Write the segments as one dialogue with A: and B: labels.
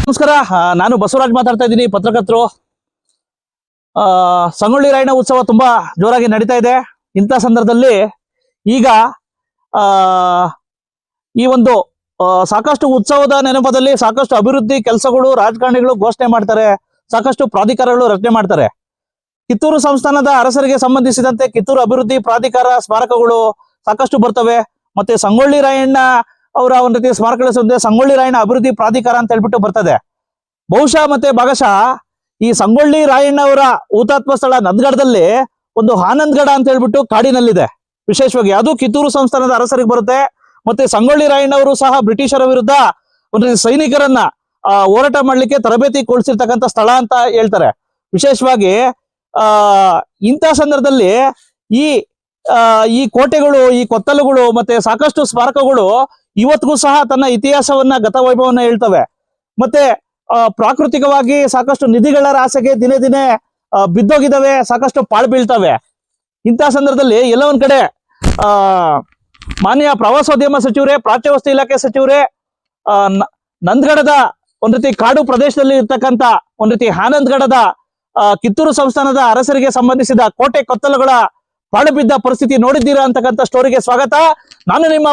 A: ನಮಸ್ಕಾರ. ನಾನು ಬಸವರಾಜ್ ಮಾತಾಡ್ತಾ ಇದ್ದೀನಿ, ಪತ್ರಕರ್ತರು. ಸಂಗೊಳ್ಳಿ ರಾಯಣ್ಣ ಉತ್ಸವ ತುಂಬಾ ಜೋರಾಗಿ ನಡೀತಾ ಇದೆ. ಇಂಥ ಸಂದರ್ಭದಲ್ಲಿ ಈಗ ಈ ಒಂದು ಸಾಕಷ್ಟು ಉತ್ಸವದ ನೆನಪದಲ್ಲಿ ಸಾಕಷ್ಟು ಅಭಿವೃದ್ಧಿ ಕೆಲಸಗಳು ರಾಜಕಾರಣಿಗಳು ಘೋಷಣೆ ಮಾಡ್ತಾರೆ, ಸಾಕಷ್ಟು ಪ್ರಾಧಿಕಾರಗಳು ರಚನೆ ಮಾಡ್ತಾರೆ. ಕಿತ್ತೂರು ಸಂಸ್ಥಾನದ ಅರಸರಿಗೆ ಸಂಬಂಧಿಸಿದಂತೆ ಕಿತ್ತೂರು ಅಭಿವೃದ್ಧಿ ಪ್ರಾಧಿಕಾರ ಸ್ಮಾರಕಗಳು ಸಾಕಷ್ಟು ಬರ್ತವೆ. ಮತ್ತೆ ಸಂಗೊಳ್ಳಿ ರಾಯಣ್ಣ ಅವರ ಒಂದು ರೀತಿ ಸ್ಮಾರಕಗಳ ಸಂಗೊಳ್ಳಿ ರಾಯಣ್ಣ ಅಭಿವೃದ್ಧಿ ಪ್ರಾಧಿಕಾರ ಅಂತ ಹೇಳ್ಬಿಟ್ಟು ಬರ್ತದೆ. ಬಹುಶಃ ಮತ್ತೆ ಭಾಗಶಃ ಈ ಸಂಗೊಳ್ಳಿ ರಾಯಣ್ಣ ಅವರ ಹುತಾತ್ಮ ಸ್ಥಳ ನಂದಗಡದಲ್ಲಿ ಒಂದು ಆನಂದಗಡ ಅಂತ ಹೇಳ್ಬಿಟ್ಟು ಕಾಡಿನಲ್ಲಿದೆ ವಿಶೇಷವಾಗಿ. ಅದು ಕಿತ್ತೂರು ಸಂಸ್ಥಾನದ ಅರಸರಿಗೆ ಬರುತ್ತೆ. ಮತ್ತೆ ಸಂಗೊಳ್ಳಿ ರಾಯಣ್ಣ ಅವರು ಸಹ ಬ್ರಿಟಿಷರ ವಿರುದ್ಧ ಒಂದು ಸೈನಿಕರನ್ನ ಹೋರಾಟ ಮಾಡ್ಲಿಕ್ಕೆ ತರಬೇತಿ ಕೊಡಿಸಿರ್ತಕ್ಕಂಥ ಸ್ಥಳ ಅಂತ ಹೇಳ್ತಾರೆ. ವಿಶೇಷವಾಗಿ ಇಂಥ ಸಂದರ್ಭದಲ್ಲಿ ಈ ಕೋಟೆಗಳು, ಈ ಕೊತ್ತಲುಗಳು ಮತ್ತೆ ಸಾಕಷ್ಟು ಸ್ಮಾರಕಗಳು ಇವತ್ತಿಗೂ ಸಹ ತನ್ನ ಇತಿಹಾಸವನ್ನ, ಗತವೈಭವನ್ನ ಹೇಳ್ತವೆ. ಮತ್ತೆ ಪ್ರಾಕೃತಿಕವಾಗಿ ಸಾಕಷ್ಟು ನಿಧಿಗಳ ಆಸೆಗೆ ದಿನೇ ದಿನೇ ಬಿದ್ದೋಗಿದ್ದಾವೆ, ಸಾಕಷ್ಟು ಪಾಳು ಬೀಳ್ತವೆ. ಇಂಥ ಸಂದರ್ಭದಲ್ಲಿ ಎಲ್ಲ ಒಂದ್ ಕಡೆ ಮಾನ್ಯ ಪ್ರವಾಸೋದ್ಯಮ ಸಚಿವರೇ, ಪ್ರಾಚ್ಯವಸ್ತು ಇಲಾಖೆ ಸಚಿವರೇ ನಂದಗಡದ ಒಂದ್ ರೀತಿ ಕಾಡು ಪ್ರದೇಶದಲ್ಲಿ ಇರ್ತಕ್ಕಂಥ ಒಂದ್ ರೀತಿ ಆನಂದಗಡದ ಕಿತ್ತೂರು ಸಂಸ್ಥಾನದ ಅರಸರಿಗೆ ಸಂಬಂಧಿಸಿದ ಕೋಟೆ ಕೊತ್ತಲುಗಳ ಪಾಳು ಬಿದ್ದ ಪರಿಸ್ಥಿತಿ ನೋಡಿದ್ದೀರಾ ಅಂತಕ್ಕಂಥ ಸ್ಟೋರಿಗೆ ಸ್ವಾಗತ. ನಾನು ನಿಮ್ಮ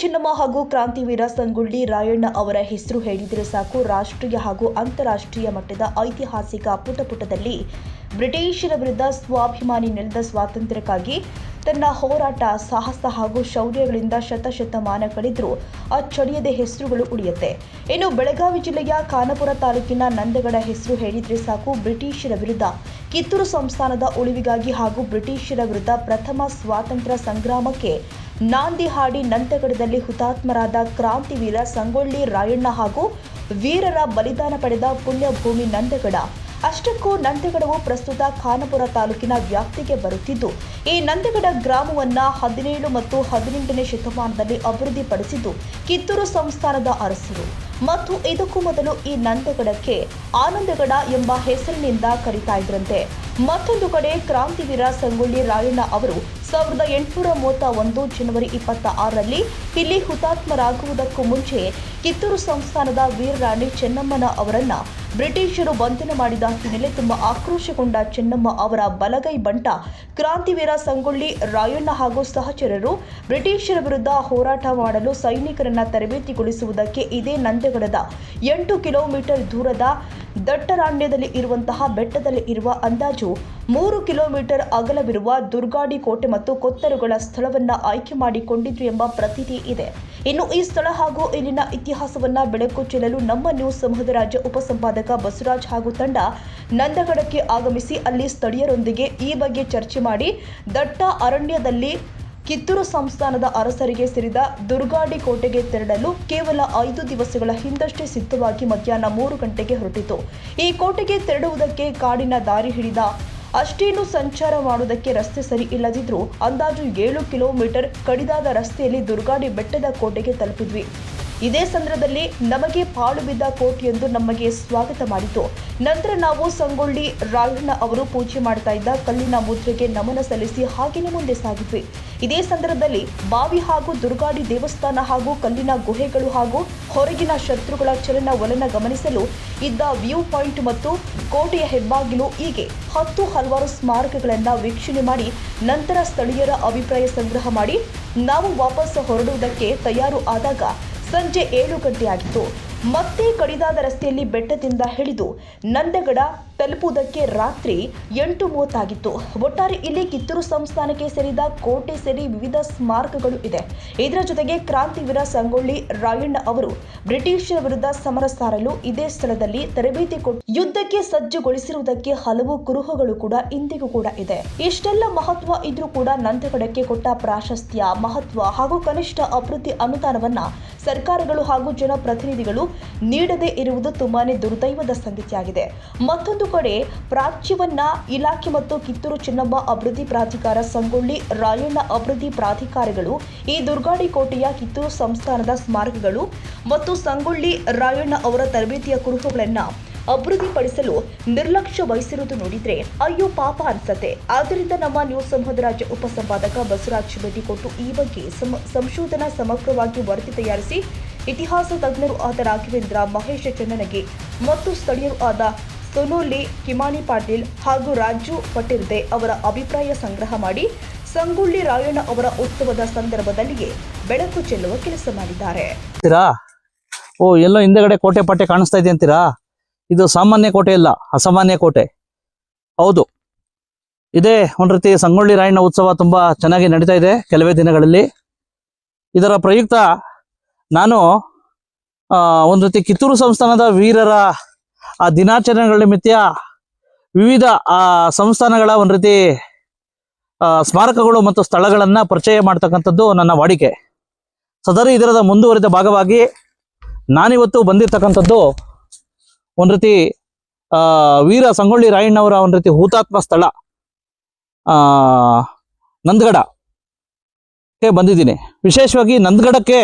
B: ಚೆನ್ನಮ್ಮ ಹಾಗೂ ಕ್ರಾಂತಿವೀರ ಸಂಗೊಳ್ಳಿ ರಾಯಣ್ಣ ಅವರ ಹೆಸರು ಹೇಳಿದರೆ ಸಾಕು, ರಾಷ್ಟ್ರೀಯ ಹಾಗೂ ಅಂತಾರಾಷ್ಟ್ರೀಯ ಮಟ್ಟದ ಐತಿಹಾಸಿಕ ಪುಟದಲ್ಲಿ ಬ್ರಿಟಿಷರ ವಿರುದ್ಧ ಸ್ವಾಭಿಮಾನಿ ನೆಲದ ಸ್ವಾತಂತ್ರ್ಯಕ್ಕಾಗಿ ತನ್ನ ಹೋರಾಟ, ಸಾಹಸ ಹಾಗೂ ಶೌರ್ಯಗಳಿಂದ ಶತಶತಮಾನ ಕಳೆದರೂ ಅಚ್ಚಳಿಯದೆ ಹೆಸರುಗಳು ಉಳಿಯುತ್ತೆ. ಇನ್ನು ಬೆಳಗಾವಿ ಜಿಲ್ಲೆಯ ಖಾನಾಪುರ ತಾಲೂಕಿನ ನಂದಗಡ ಹೆಸರು ಹೇಳಿದರೆ ಸಾಕು, ಬ್ರಿಟಿಷರ ವಿರುದ್ಧ ಕಿತ್ತೂರು ಸಂಸ್ಥಾನದ ಉಳಿವಿಗಾಗಿ ಹಾಗೂ ಬ್ರಿಟಿಷರ ವಿರುದ್ಧ ಪ್ರಥಮ ಸ್ವಾತಂತ್ರ್ಯ ಸಂಗ್ರಾಮಕ್ಕೆ ನಾಂದಿ ಹಾಡಿ ನಂದಗಡದಲ್ಲಿ ಹುತಾತ್ಮರಾದ ಕ್ರಾಂತಿವೀರ ಸಂಗೊಳ್ಳಿ ರಾಯಣ್ಣ ಹಾಗೂ ವೀರರ ಬಲಿದಾನ ಪಡೆದ ಪುಣ್ಯಭೂಮಿ ನಂದಗಡ. ಅಷ್ಟಕ್ಕೂ ನಂದಗಡವು ಪ್ರಸ್ತುತ ಖಾನಾಪುರ ತಾಲೂಕಿನ ವ್ಯಾಪ್ತಿಗೆ ಬರುತ್ತಿದ್ದು, ಈ ನಂದಗಡ ಗ್ರಾಮವನ್ನ 17 ಮತ್ತು 18ನೇ ಶತಮಾನದಲ್ಲಿ ಅಭಿವೃದ್ಧಿಪಡಿಸಿದ್ದು ಕಿತ್ತೂರು ಸಂಸ್ಥಾನದ ಅರಸರು. ಮತ್ತು ಇದಕ್ಕೂ ಮೊದಲು ಈ ನಂದಗಡಕ್ಕೆ ಆನಂದಗಡ ಎಂಬ ಹೆಸರಿನಿಂದ ಕರೀತಾ ಇದ್ರಂತೆ. ಮತ್ತೊಂದು ಕಡೆ ಕ್ರಾಂತಿವೀರ ಸಂಗೊಳ್ಳಿ ರಾಯಣ್ಣ ಅವರು 1831 ಜನವರಿ 26ರಲ್ಲಿ ಇಲ್ಲಿ ಹುತಾತ್ಮರಾಗುವುದಕ್ಕೂ ಮುಂಚೆ ಕಿತ್ತೂರು ಸಂಸ್ಥಾನದ ವೀರರಾಣಿ ಚೆನ್ನಮ್ಮನ ಅವರನ್ನ ಬ್ರಿಟಿಷರು ಬಂಧನ ಮಾಡಿದ ಹಿನ್ನೆಲೆ ತುಂಬಾ ಆಕ್ರೋಶಗೊಂಡ ಚೆನ್ನಮ್ಮ ಅವರ ಬಲಗೈ ಬಂಟ ಕ್ರಾಂತಿವೀರ ಸಂಗೊಳ್ಳಿ ರಾಯಣ್ಣ ಹಾಗೂ ಸಹಚರರು ಬ್ರಿಟಿಷರ ವಿರುದ್ಧ ಹೋರಾಟ ಮಾಡಲು ಸೈನಿಕರನ್ನ ತರಬೇತಿಗೊಳಿಸುವುದಕ್ಕೆ ಇದೇ ನಂದಗಡದ 8 ಕಿಲೋಮೀಟರ್ ದೂರದ ದಟ್ಟರಾಣ್ಯದಲ್ಲಿ ಇರುವಂತಹ ಬೆಟ್ಟದಲ್ಲಿ ಇರುವ ಅಂದಾಜು 3 ಕಿಲೋಮೀಟರ್ ಅಗಲವಿರುವ ದುರ್ಗಾಡಿ ಕೋಟೆ ಮತ್ತು ಕೊತ್ತಲುಗಳ ಸ್ಥಳವನ್ನ ಆಯ್ಕೆ ಮಾಡಿಕೊಂಡಿದ್ರು ಎಂಬ ಪ್ರತೀತಿ ಇದೆ. ಇನ್ನು ಈ ಸ್ಥಳ ಹಾಗೂ ಇಲ್ಲಿನ ಇತಿಹಾಸವನ್ನ ಬೆಳಕು ಚೆಲ್ಲಲು ನಮ್ಮ ನ್ಯೂಸ್ ಸಮೂಹದ ರಾಜ್ಯ ಉಪಸಂಪಾದಕ ಬಸವರಾಜ್ ಹಾಗೂ ತಂಡ ನಂದಗಡಕ್ಕೆ ಆಗಮಿಸಿ ಅಲ್ಲಿ ಸ್ಥಳೀಯರೊಂದಿಗೆ ಈ ಬಗ್ಗೆ ಚರ್ಚೆ ಮಾಡಿ ದಟ್ಟ ಅರಣ್ಯದಲ್ಲಿ ಕಿತ್ತೂರು ಸಂಸ್ಥಾನದ ಅರಸರಿಗೆ ಸೇರಿದ ದುರ್ಗಾಡಿ ಕೋಟೆಗೆ ತೆರಳಲು ಕೇವಲ 5 ದಿವಸಗಳ ಹಿಂದಷ್ಟೇ ಸಿದ್ಧವಾಗಿ ಮಧ್ಯಾಹ್ನ 3 ಗಂಟೆಗೆ ಹೊರಟಿತು. ಈ ಕೋಟೆಗೆ ತೆರಳುವುದಕ್ಕೆ ಕಾಡಿನ ದಾರಿ ಹಿಡಿದ ಅಷ್ಟೇನು ಸಂಚಾರ ಮಾಡುವುದಕ್ಕೆ ರಸ್ತೆ ಸರಿ ಇಲ್ಲದಿದ್ರೂ ಅಂದಾಜು 7 ಕಿಲೋಮೀಟರ್ ಕಡಿದಾದ ರಸ್ತೆಯಲ್ಲಿ ದುರ್ಗಾಡಿ ಬೆಟ್ಟದ ಕೋಟೆಗೆ ತಲುಪಿದ್ವಿ. ಇದೇ ಸಂದರ್ಭದಲ್ಲಿ ನಮಗೆ ಪಾಳು ಬಿದ್ದ ಕೋಟೆಯೊಂದು ನಮಗೆ ಸ್ವಾಗತ ಮಾಡಿತು. ನಂತರ ನಾವು ಸಂಗೊಳ್ಳಿ ರಾಯಣ್ಣ ಅವರು ಪೂಜೆ ಮಾಡ್ತಾ ಇದ್ದ ಕಲ್ಲಿನ ಮುದ್ರೆಗೆ ನಮನ ಸಲ್ಲಿಸಿ ಹಾಗೆಯೇ ಮುಂದೆ ಸಾಗಿದ್ವಿ. ಇದೇ ಸಂದರ್ಭದಲ್ಲಿ ಬಾವಿ ಹಾಗೂ ದುರ್ಗಾಡಿ ದೇವಸ್ಥಾನ ಹಾಗೂ ಕಲ್ಲಿನ ಗುಹೆಗಳು ಹಾಗೂ ಹೊರಗಿನ ಶತ್ರುಗಳ ಚಲನವಲನ ಗಮನಿಸಲು ಇದ್ದ ವ್ಯೂ ಪಾಯಿಂಟ್ ಮತ್ತು ಕೋಟೆಯ ಹೆಬ್ಬಾಗಿಲು ಹೀಗೆ ಹಲವಾರು ಸ್ಮಾರಕಗಳನ್ನು ವೀಕ್ಷಣೆ ಮಾಡಿ ನಂತರ ಸ್ಥಳೀಯರ ಅಭಿಪ್ರಾಯ ಸಂಗ್ರಹ ಮಾಡಿ ನಾವು ವಾಪಸ್ ಹೊರಡುವುದಕ್ಕೆ ತಯಾರು ಆದಾಗ ಸಂಜೆ 7 ಗಂಟೆ ಆಗಿತ್ತು. ಮತ್ತೆ ಕಡಿದಾದ ರಸ್ತೆಯಲ್ಲಿ ಬೆಟ್ಟದಿಂದ ಇಳಿದು ನಂದಗಡ ತಲುಪುವುದಕ್ಕೆ ರಾತ್ರಿ 8:30 ಆಗಿತ್ತು. ಒಟ್ಟಾರೆ ಇಲ್ಲಿ ಕಿತ್ತೂರು ಸಂಸ್ಥಾನಕ್ಕೆ ಸೇರಿದ ಕೋಟೆ ಸೇರಿ ವಿವಿಧ ಸ್ಮಾರಕಗಳು ಇದೆ. ಇದರ ಜೊತೆಗೆ ಕ್ರಾಂತಿವೀರ ಸಂಗೊಳ್ಳಿ ರಾಯಣ್ಣ ಅವರು ಬ್ರಿಟಿಷರ ವಿರುದ್ಧ ಸಮರ ಸಾರಲು ಇದೇ ಸ್ಥಳದಲ್ಲಿ ತರಬೇತಿ ಕೊಟ್ಟು ಯುದ್ಧಕ್ಕೆ ಸಜ್ಜುಗೊಳಿಸಿರುವುದಕ್ಕೆ ಹಲವು ಕುರುಹುಗಳು ಕೂಡ ಇಂದಿಗೂ ಕೂಡ ಇದೆ. ಇಷ್ಟೆಲ್ಲ ಮಹತ್ವ ಇದ್ರೂ ಕೂಡ ನಂದಗಡಕ್ಕೆ ಕೊಟ್ಟ ಪ್ರಾಶಸ್ತ್ಯ, ಮಹತ್ವ ಹಾಗೂ ಕನಿಷ್ಠ ಅಭಿವೃದ್ಧಿ ಅನುದಾನವನ್ನ ಸರ್ಕಾರಗಳು ಹಾಗೂ ಜನಪ್ರತಿನಿಧಿಗಳು ನೀಡದೇ ಇರುವುದು ತುಂಬಾನೇ ದುರ್ದೈವದ ಸಂಗತಿಯಾಗಿದೆ. ಮತ್ತೊಂದು ಕಡೆ ಪ್ರಾಚ್ಯವನ್ನ ಇಲಾಖೆ ಮತ್ತು ಕಿತ್ತೂರು ಚೆನ್ನಮ್ಮ ಅಭಿವೃದ್ಧಿ ಪ್ರಾಧಿಕಾರ, ಸಂಗೊಳ್ಳಿ ರಾಯಣ್ಣ ಅಭಿವೃದ್ಧಿ ಪ್ರಾಧಿಕಾರಗಳು ಈ ದುರ್ಗಾಡಿ ಕೋಟೆಯ ಕಿತ್ತೂರು ಸಂಸ್ಥಾನದ ಸ್ಮಾರಕಗಳು ಮತ್ತು ಸಂಗೊಳ್ಳಿ ರಾಯಣ್ಣ ಅವರ ತರಬೇತಿಯ ಕುರುಹುಗಳನ್ನ ಅಭಿವೃದ್ಧಿಪಡಿಸಲು ನಿರ್ಲಕ್ಷ್ಯ ವಹಿಸಿರುವುದು ನೋಡಿದ್ರೆ ಅಯ್ಯೋ ಪಾಪ ಅನ್ಸತ್ತೆ. ಆದ್ದರಿಂದ ನಮ್ಮ ನ್ಯೂಸ್ ಸಮೂಹದ ರಾಜ್ಯ ಉಪಸಂಪಾದಕ ಬಸವರಾಜ್ ಭೇಟಿ ಕೊಟ್ಟು ಈ ಬಗ್ಗೆ ಸಂಶೋಧನಾ ಸಮಗ್ರವಾಗಿ ವರದಿ ತಯಾರಿಸಿ ಇತಿಹಾಸ ತಜ್ಞರು ಆದ ರಾಘವೇಂದ್ರ, ಮಹೇಶ ಚನ್ನನಗಿ ಮತ್ತು ಸ್ಥಳೀಯರು ಆದ ಸೋನೋಲಿ ಕಿಮಾನಿ ಪಾಟೀಲ್ ಹಾಗೂ ರಾಜು ಪಟಿರ್ದೆ ಅವರ ಅಭಿಪ್ರಾಯ ಸಂಗ್ರಹ ಮಾಡಿ ಸಂಗೊಳ್ಳಿ ರಾಯಣ್ಣ ಅವರ ಉತ್ಸವದ ಸಂದರ್ಭದಲ್ಲಿಯೇ ಬೆಳಕು ಚೆಲ್ಲುವ ಕೆಲಸ ಮಾಡಿದ್ದಾರೆ.
A: ಎಲ್ಲೋ ಹಿಂದೆಗಡೆ ಕೋಟೆ ಪಾಟೆ ಕಾಣಿಸ್ತಾ ಇದೆ ಅಂತೀರಾ? ಇದು ಸಾಮಾನ್ಯ ಕೋಟೆ ಇಲ್ಲ, ಅಸಾಮಾನ್ಯ ಕೋಟೆ. ಹೌದು, ಇದೇ ಒಂದು ರೀತಿ ಸಂಗೊಳ್ಳಿ ರಾಯಣ್ಣ ಉತ್ಸವ ತುಂಬಾ ಚೆನ್ನಾಗಿ ನಡೀತಾ ಇದೆ ಕೆಲವೇ ದಿನಗಳಲ್ಲಿ. ಇದರ ಪ್ರಯುಕ್ತ ನಾನು ಒಂದು ರೀತಿ ಕಿತ್ತೂರು ಸಂಸ್ಥಾನದ ವೀರರ ಆ ದಿನಾಚರಣೆಗಳ ನಿಮಿತ್ತ ವಿವಿಧ ಸಂಸ್ಥಾನಗಳ ಒಂದು ರೀತಿ ಸ್ಮಾರಕಗಳು ಮತ್ತು ಸ್ಥಳಗಳನ್ನ ಪರಿಚಯ ಮಾಡ್ತಕ್ಕಂಥದ್ದು ನನ್ನ ವಾಡಿಕೆ. ಸದರಿ ಇದರದ ಮುಂದುವರಿದ ಭಾಗವಾಗಿ ನಾನಿವತ್ತು ಬಂದಿರತಕ್ಕಂಥದ್ದು ಒಂದು ರೀತಿ ವೀರ ಸಂಗೊಳ್ಳಿ ರಾಯಣ್ಣವರ ಒಂದು ರೀತಿ ಹುತಾತ್ಮ ಸ್ಥಳ ನಂದಗಡಕ್ಕೆ ಬಂದಿದ್ದೀನಿ. ವಿಶೇಷವಾಗಿ ನಂದಗಡಕ್ಕೆ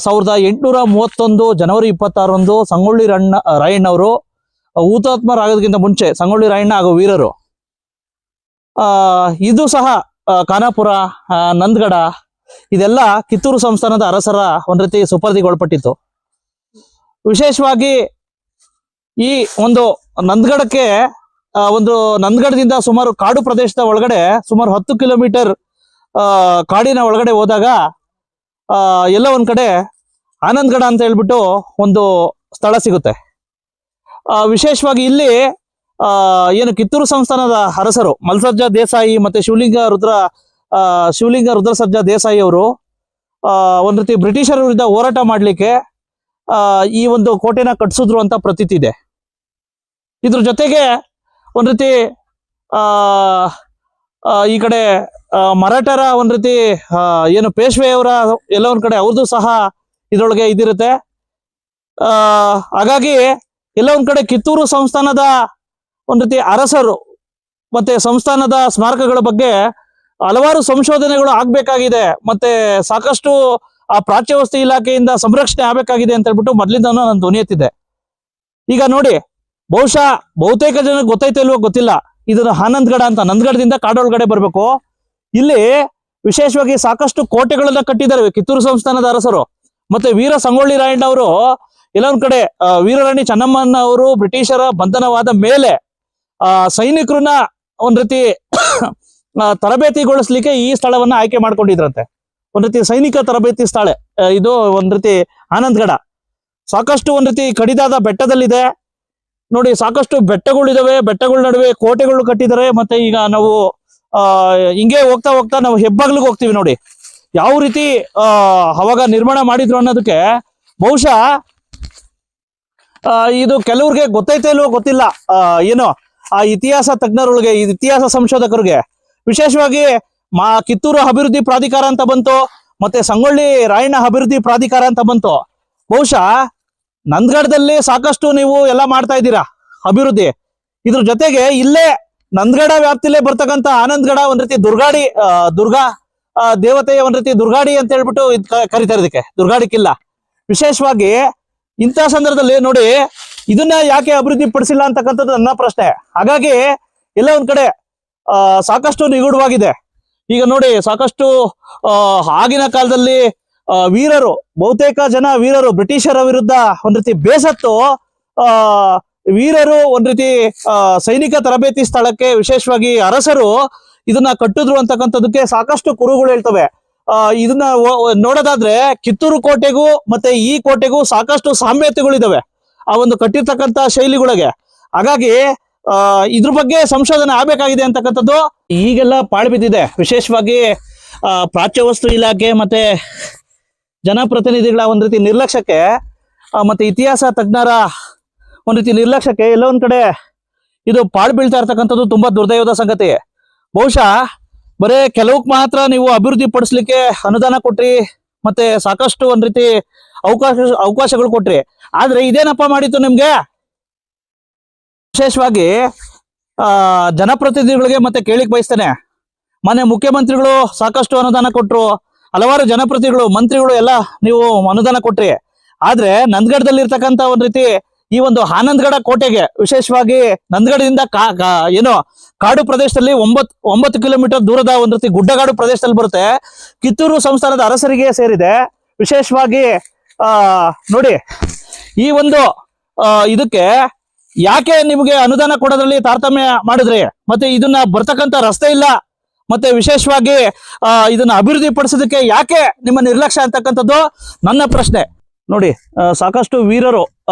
A: 1831 ಜನವರಿ 26ರಂದು ಸಂಗೊಳ್ಳಿ ರಾಯಣ್ಣವರು ಹುತಾತ್ಮರಾಗೋದಕ್ಕಿಂತ ಮುಂಚೆ ಸಂಗೊಳ್ಳಿ ರಾಯಣ್ಣ ಹಾಗೂ ವೀರರು ಇದು ಸಹ ಖಾನಾಪುರ, ನಂದಗಡ ಇದೆಲ್ಲ ಕಿತ್ತೂರು ಸಂಸ್ಥಾನದ ಅರಸರ ಒಂದು ರೀತಿ ಸುಪರ್ದಿಗೊಳಪಟ್ಟಿತ್ತು. ವಿಶೇಷವಾಗಿ ಈ ಒಂದು ನಂದಗಡಕ್ಕೆ ನಂದಗಡದಿಂದ ಸುಮಾರು ಕಾಡು ಪ್ರದೇಶದ ಒಳಗಡೆ ಸುಮಾರು 10 ಕಿಲೋಮೀಟರ್ ಕಾಡಿನ ಒಳಗಡೆ ಹೋದಾಗ ಎಲ್ಲ ಒಂದ್ ಕಡೆ ಆನಂದಗಡ ಅಂತ ಹೇಳ್ಬಿಟ್ಟು ಒಂದು ಸ್ಥಳ ಸಿಗುತ್ತೆ. ವಿಶೇಷವಾಗಿ ಇಲ್ಲಿ ಏನು ಕಿತ್ತೂರು ಸಂಸ್ಥಾನದ ಅರಸರು ಮಲ್ಸರ್ಜಾ ದೇಸಾಯಿ ಮತ್ತೆ ಶಿವಲಿಂಗ ರುದ್ರಸರ್ಜಾ ದೇಸಾಯಿ ಅವರು ಒಂದ್ ರೀತಿ ಬ್ರಿಟಿಷರ ವಿರುದ್ಧ ಹೋರಾಟ ಮಾಡ್ಲಿಕ್ಕೆ ಈ ಒಂದು ಕೋಟೆನ ಕಟ್ಟಿಸಿದ್ರು ಅಂತ ಪ್ರತೀತಿ ಇದೆ. ಇದ್ರ ಜೊತೆಗೆ ಒಂದ್ ರೀತಿ ಈ ಕಡೆ ಮರಾಠರ ಒಂದ್ ರೀತಿ ಏನು ಪೇಶ್ವೆಯವರ ಎಲ್ಲ ಒಂದ್ ಕಡೆ ಅವ್ರದ್ದು ಸಹ ಇದ್ರೊಳಗೆ ಇದಿರುತ್ತೆ. ಹಾಗಾಗಿ ಎಲ್ಲ ಒಂದ್ ಕಡೆ ಕಿತ್ತೂರು ಸಂಸ್ಥಾನದ ಒಂದ್ ರೀತಿ ಅರಸರು ಮತ್ತೆ ಸಂಸ್ಥಾನದ ಸ್ಮಾರಕಗಳ ಬಗ್ಗೆ ಹಲವಾರು ಸಂಶೋಧನೆಗಳು ಆಗ್ಬೇಕಾಗಿದೆ, ಮತ್ತೆ ಸಾಕಷ್ಟು ಆ ಪ್ರಾಚ್ಯವಸ್ತು ಇಲಾಖೆಯಿಂದ ಸಂರಕ್ಷಣೆ ಆಗ್ಬೇಕಾಗಿದೆ ಅಂತ ಹೇಳ್ಬಿಟ್ಟು ಮೊದ್ಲಿಂದ ನಾನು ಧ್ವನಿ ಎತ್ತಿದ್ದೆ. ಈಗ ನೋಡಿ, ಬಹುತೇಕ ಜನಕ್ಕೆ ಗೊತ್ತೈತೆ ಇಲ್ವೋ ಗೊತ್ತಿಲ್ಲ, ಇದನ್ನು ಆನಂದಗಡ ಅಂತ, ನಂದಗಡದಿಂದ ಕಾಡೊಳಗಡೆ ಬರ್ಬೇಕು. ಇಲ್ಲಿ ವಿಶೇಷವಾಗಿ ಸಾಕಷ್ಟು ಕೋಟೆಗಳನ್ನ ಕಟ್ಟಿದ್ದಾರೆ ಕಿತ್ತೂರು ಸಂಸ್ಥಾನದ ಅರಸರು. ಮತ್ತೆ ವೀರ ಸಂಗೊಳ್ಳಿ ರಾಯಣ್ಣ ಅವರು ಎಲ್ಲ ಒಂದ್ ಕಡೆ ವೀರರಾಣಿ ಚೆನ್ನಮ್ಮನ ಅವರು ಬ್ರಿಟಿಷರ ಬಂಧನವಾದ ಮೇಲೆ ಸೈನಿಕರನ್ನ ಒಂದ್ ರೀತಿ ತರಬೇತಿಗೊಳಿಸ್ಲಿಕ್ಕೆ ಈ ಸ್ಥಳವನ್ನ ಆಯ್ಕೆ ಮಾಡ್ಕೊಂಡಿದ್ರಂತೆ. ಒಂದ್ ರೀತಿ ಸೈನಿಕ ತರಬೇತಿ ಸ್ಥಳ ಇದು. ಒಂದ್ ರೀತಿ ಆನಂದಗಡ ಸಾಕಷ್ಟು ಒಂದ್ ರೀತಿ ಕಡಿದಾದ ಬೆಟ್ಟದಲ್ಲಿದೆ ನೋಡಿ, ಸಾಕಷ್ಟು ಬೆಟ್ಟಗಳಿದಾವೆ, ಬೆಟ್ಟಗಳ ನಡುವೆ ಕೋಟೆಗಳು ಕಟ್ಟಿದ್ದಾರೆ. ಮತ್ತೆ ಈಗ ನಾವು ಹಿಂಗೆ ಹೋಗ್ತಾ ಹೋಗ್ತಾ ನಾವು ಹೆಬ್ಬಾಗ್ಲಿಗೆ ಹೋಗ್ತೀವಿ ನೋಡಿ, ಯಾವ ರೀತಿ ಅವಾಗ ನಿರ್ಮಾಣ ಮಾಡಿದ್ರು ಅನ್ನೋದಕ್ಕೆ ಬಹುಶಃ ಇದು ಕೆಲವ್ರಿಗೆ ಗೊತ್ತೈತೆ ಇಲ್ವೋ ಗೊತ್ತಿಲ್ಲ. ಏನೋ ಆ ಇತಿಹಾಸ ತಜ್ಞರೊಳಗೆ, ಇತಿಹಾಸ ಸಂಶೋಧಕರಿಗೆ, ವಿಶೇಷವಾಗಿ ಕಿತ್ತೂರು ಅಭಿವೃದ್ಧಿ ಪ್ರಾಧಿಕಾರ ಅಂತ ಬಂತು, ಮತ್ತೆ ಸಂಗೊಳ್ಳಿ ರಾಯಣ್ಣ ಅಭಿವೃದ್ಧಿ ಪ್ರಾಧಿಕಾರ ಅಂತ ಬಂತು. ಬಹುಶಃ ನಂದಗಡದಲ್ಲಿ ಸಾಕಷ್ಟು ನೀವು ಎಲ್ಲ ಮಾಡ್ತಾ ಇದ್ದೀರಾ ಅಭಿವೃದ್ಧಿ. ಇದ್ರ ಜೊತೆಗೆ ಇಲ್ಲೇ ನಂದಗಡ ವ್ಯಾಪ್ತಿಲೇ ಬರ್ತಕ್ಕಂಥ ಆನಂದ್ಗಡ ಒಂದ್ ರೀತಿ ದುರ್ಗಾ ದೇವತೆಯ ಒಂದ್ ರೀತಿ ದುರ್ಗಾಡಿ ಅಂತ ಹೇಳ್ಬಿಟ್ಟು ಕರೀತಾರೆ ಇದಕ್ಕೆ ದುರ್ಗಾಡಿ ಕಿಲ್ಲ. ವಿಶೇಷವಾಗಿ ಇಂಥ ಸಂದರ್ಭದಲ್ಲಿ ನೋಡಿ ಇದನ್ನ ಯಾಕೆ ಅಭಿವೃದ್ಧಿ ಪಡಿಸಿಲ್ಲ ಅಂತಕ್ಕಂಥದ್ದು ನನ್ನ ಪ್ರಶ್ನೆ. ಹಾಗಾಗಿ ಎಲ್ಲ ಒಂದ್ ಕಡೆ ಸಾಕಷ್ಟು ನಿಗೂಢವಾಗಿದೆ. ಈಗ ನೋಡಿ ಸಾಕಷ್ಟು ಆಗಿನ ಕಾಲದಲ್ಲಿ ವೀರರು, ಬಹುತೇಕ ಜನ ವೀರರು ಬ್ರಿಟಿಷರ ವಿರುದ್ಧ ಒಂದ್ ರೀತಿ ಬೇಸತ್ತು ವೀರರು ಒಂದ್ ರೀತಿ ಸೈನಿಕ ತರಬೇತಿ ಸ್ಥಳಕ್ಕೆ ವಿಶೇಷವಾಗಿ ಅರಸರು ಇದನ್ನ ಕಟ್ಟಿದ್ರು ಅಂತಕ್ಕಂಥದಕ್ಕೆ ಸಾಕಷ್ಟು ಕುರುಗಳು ಹೇಳ್ತವೆ. ಇದನ್ನ ನೋಡೋದಾದ್ರೆ ಕಿತ್ತೂರು ಕೋಟೆಗೂ ಮತ್ತೆ ಈ ಕೋಟೆಗೂ ಸಾಕಷ್ಟು ಸಾಮ್ಯತೆಗಳಿದಾವೆ ಆ ಒಂದು ಕಟ್ಟಿರ್ತಕ್ಕಂಥ ಶೈಲಿಗಳಿಗೆ. ಹಾಗಾಗಿ ಇದ್ರ ಬಗ್ಗೆ ಸಂಶೋಧನೆ ಆಗ್ಬೇಕಾಗಿದೆ ಅಂತಕ್ಕಂಥದ್ದು. ಈಗೆಲ್ಲ ಪಾಳು ಬಿದ್ದಿದೆ. ವಿಶೇಷವಾಗಿ ಪ್ರಾಚ್ಯ ವಸ್ತು ಇಲಾಖೆ ಮತ್ತೆ ಜನಪ್ರತಿನಿಧಿಗಳ ಒಂದ್ ರೀತಿ ನಿರ್ಲಕ್ಷ್ಯಕ್ಕೆ ಮತ್ತೆ ಇತಿಹಾಸ ತಜ್ಞರ ಒಂದ್ ರೀತಿ ನಿರ್ಲಕ್ಷ್ಯಕ್ಕೆ ಎಲ್ಲ ಒಂದ್ ಕಡೆ ಇದು ಪಾಳು ಬೀಳ್ತಾ ಇರ್ತಕ್ಕಂಥದ್ದು ತುಂಬಾ ದುರ್ದೈವದ ಸಂಗತಿ. ಬಹುಶಃ ಬರೇ ಕೆಲವಕ್ಕೆ ಮಾತ್ರ ನೀವು ಅಭಿವೃದ್ಧಿ ಪಡಿಸ್ಲಿಕ್ಕೆ ಅನುದಾನ ಕೊಟ್ರಿ, ಮತ್ತೆ ಸಾಕಷ್ಟು ಒಂದ್ ರೀತಿ ಅವಕಾಶಗಳು ಕೊಟ್ರಿ. ಆದ್ರೆ ಇದೇನಪ್ಪ ಮಾಡಿತ್ತು ನಿಮ್ಗೆ? ವಿಶೇಷವಾಗಿ ಜನಪ್ರತಿನಿಧಿಗಳಿಗೆ ಮತ್ತೆ ಕೇಳಿಕ್ ಬಯಸ್ತೇನೆ. ಮೊನ್ನೆ ಮುಖ್ಯಮಂತ್ರಿಗಳು ಸಾಕಷ್ಟು ಅನುದಾನ ಕೊಟ್ರು, ಹಲವಾರು ಜನಪ್ರತಿನಿಧಿಗಳು ಮಂತ್ರಿಗಳು ಎಲ್ಲ ನೀವು ಅನುದಾನ ಕೊಟ್ರಿ. ಆದ್ರೆ ನಂದಗಡದಲ್ಲಿ ಇರ್ತಕ್ಕಂಥ ಒಂದ್ ರೀತಿ ಈ ಒಂದು ಆನಂದ್ಗಡ ಕೋಟೆಗೆ ವಿಶೇಷವಾಗಿ ನಂದಗಡದಿಂದ ಏನು ಕಾಡು ಪ್ರದೇಶದಲ್ಲಿ 9 ಕಿಲೋಮೀಟರ್ ದೂರದ ಒಂದ್ ರೀತಿ ಗುಡ್ಡಗಾಡು ಪ್ರದೇಶದಲ್ಲಿ ಬರುತ್ತೆ. ಕಿತ್ತೂರು ಸಂಸ್ಥಾನದ ಅರಸರಿಗೆ ಸೇರಿದೆ. ವಿಶೇಷವಾಗಿ ನೋಡಿ ಈ ಒಂದು ಇದಕ್ಕೆ ಯಾಕೆ ನಿಮಗೆ ಅನುದಾನ ಕೊಡೋದ್ರಲ್ಲಿ ತಾರತಮ್ಯ ಮಾಡಿದ್ರಿ? ಮತ್ತೆ ಇದನ್ನ ಬರ್ತಕ್ಕಂಥ ರಸ್ತೆ ಇಲ್ಲ, ಮತ್ತೆ ವಿಶೇಷವಾಗಿ ಇದನ್ನ ಅಭಿವೃದ್ಧಿ ಪಡಿಸೋದಕ್ಕೆ ಯಾಕೆ ನಿಮ್ಮ ನಿರ್ಲಕ್ಷ್ಯ ಅಂತಕ್ಕಂಥದ್ದು ನನ್ನ ಪ್ರಶ್ನೆ. ನೋಡಿ ಸಾಕಷ್ಟು ವೀರರು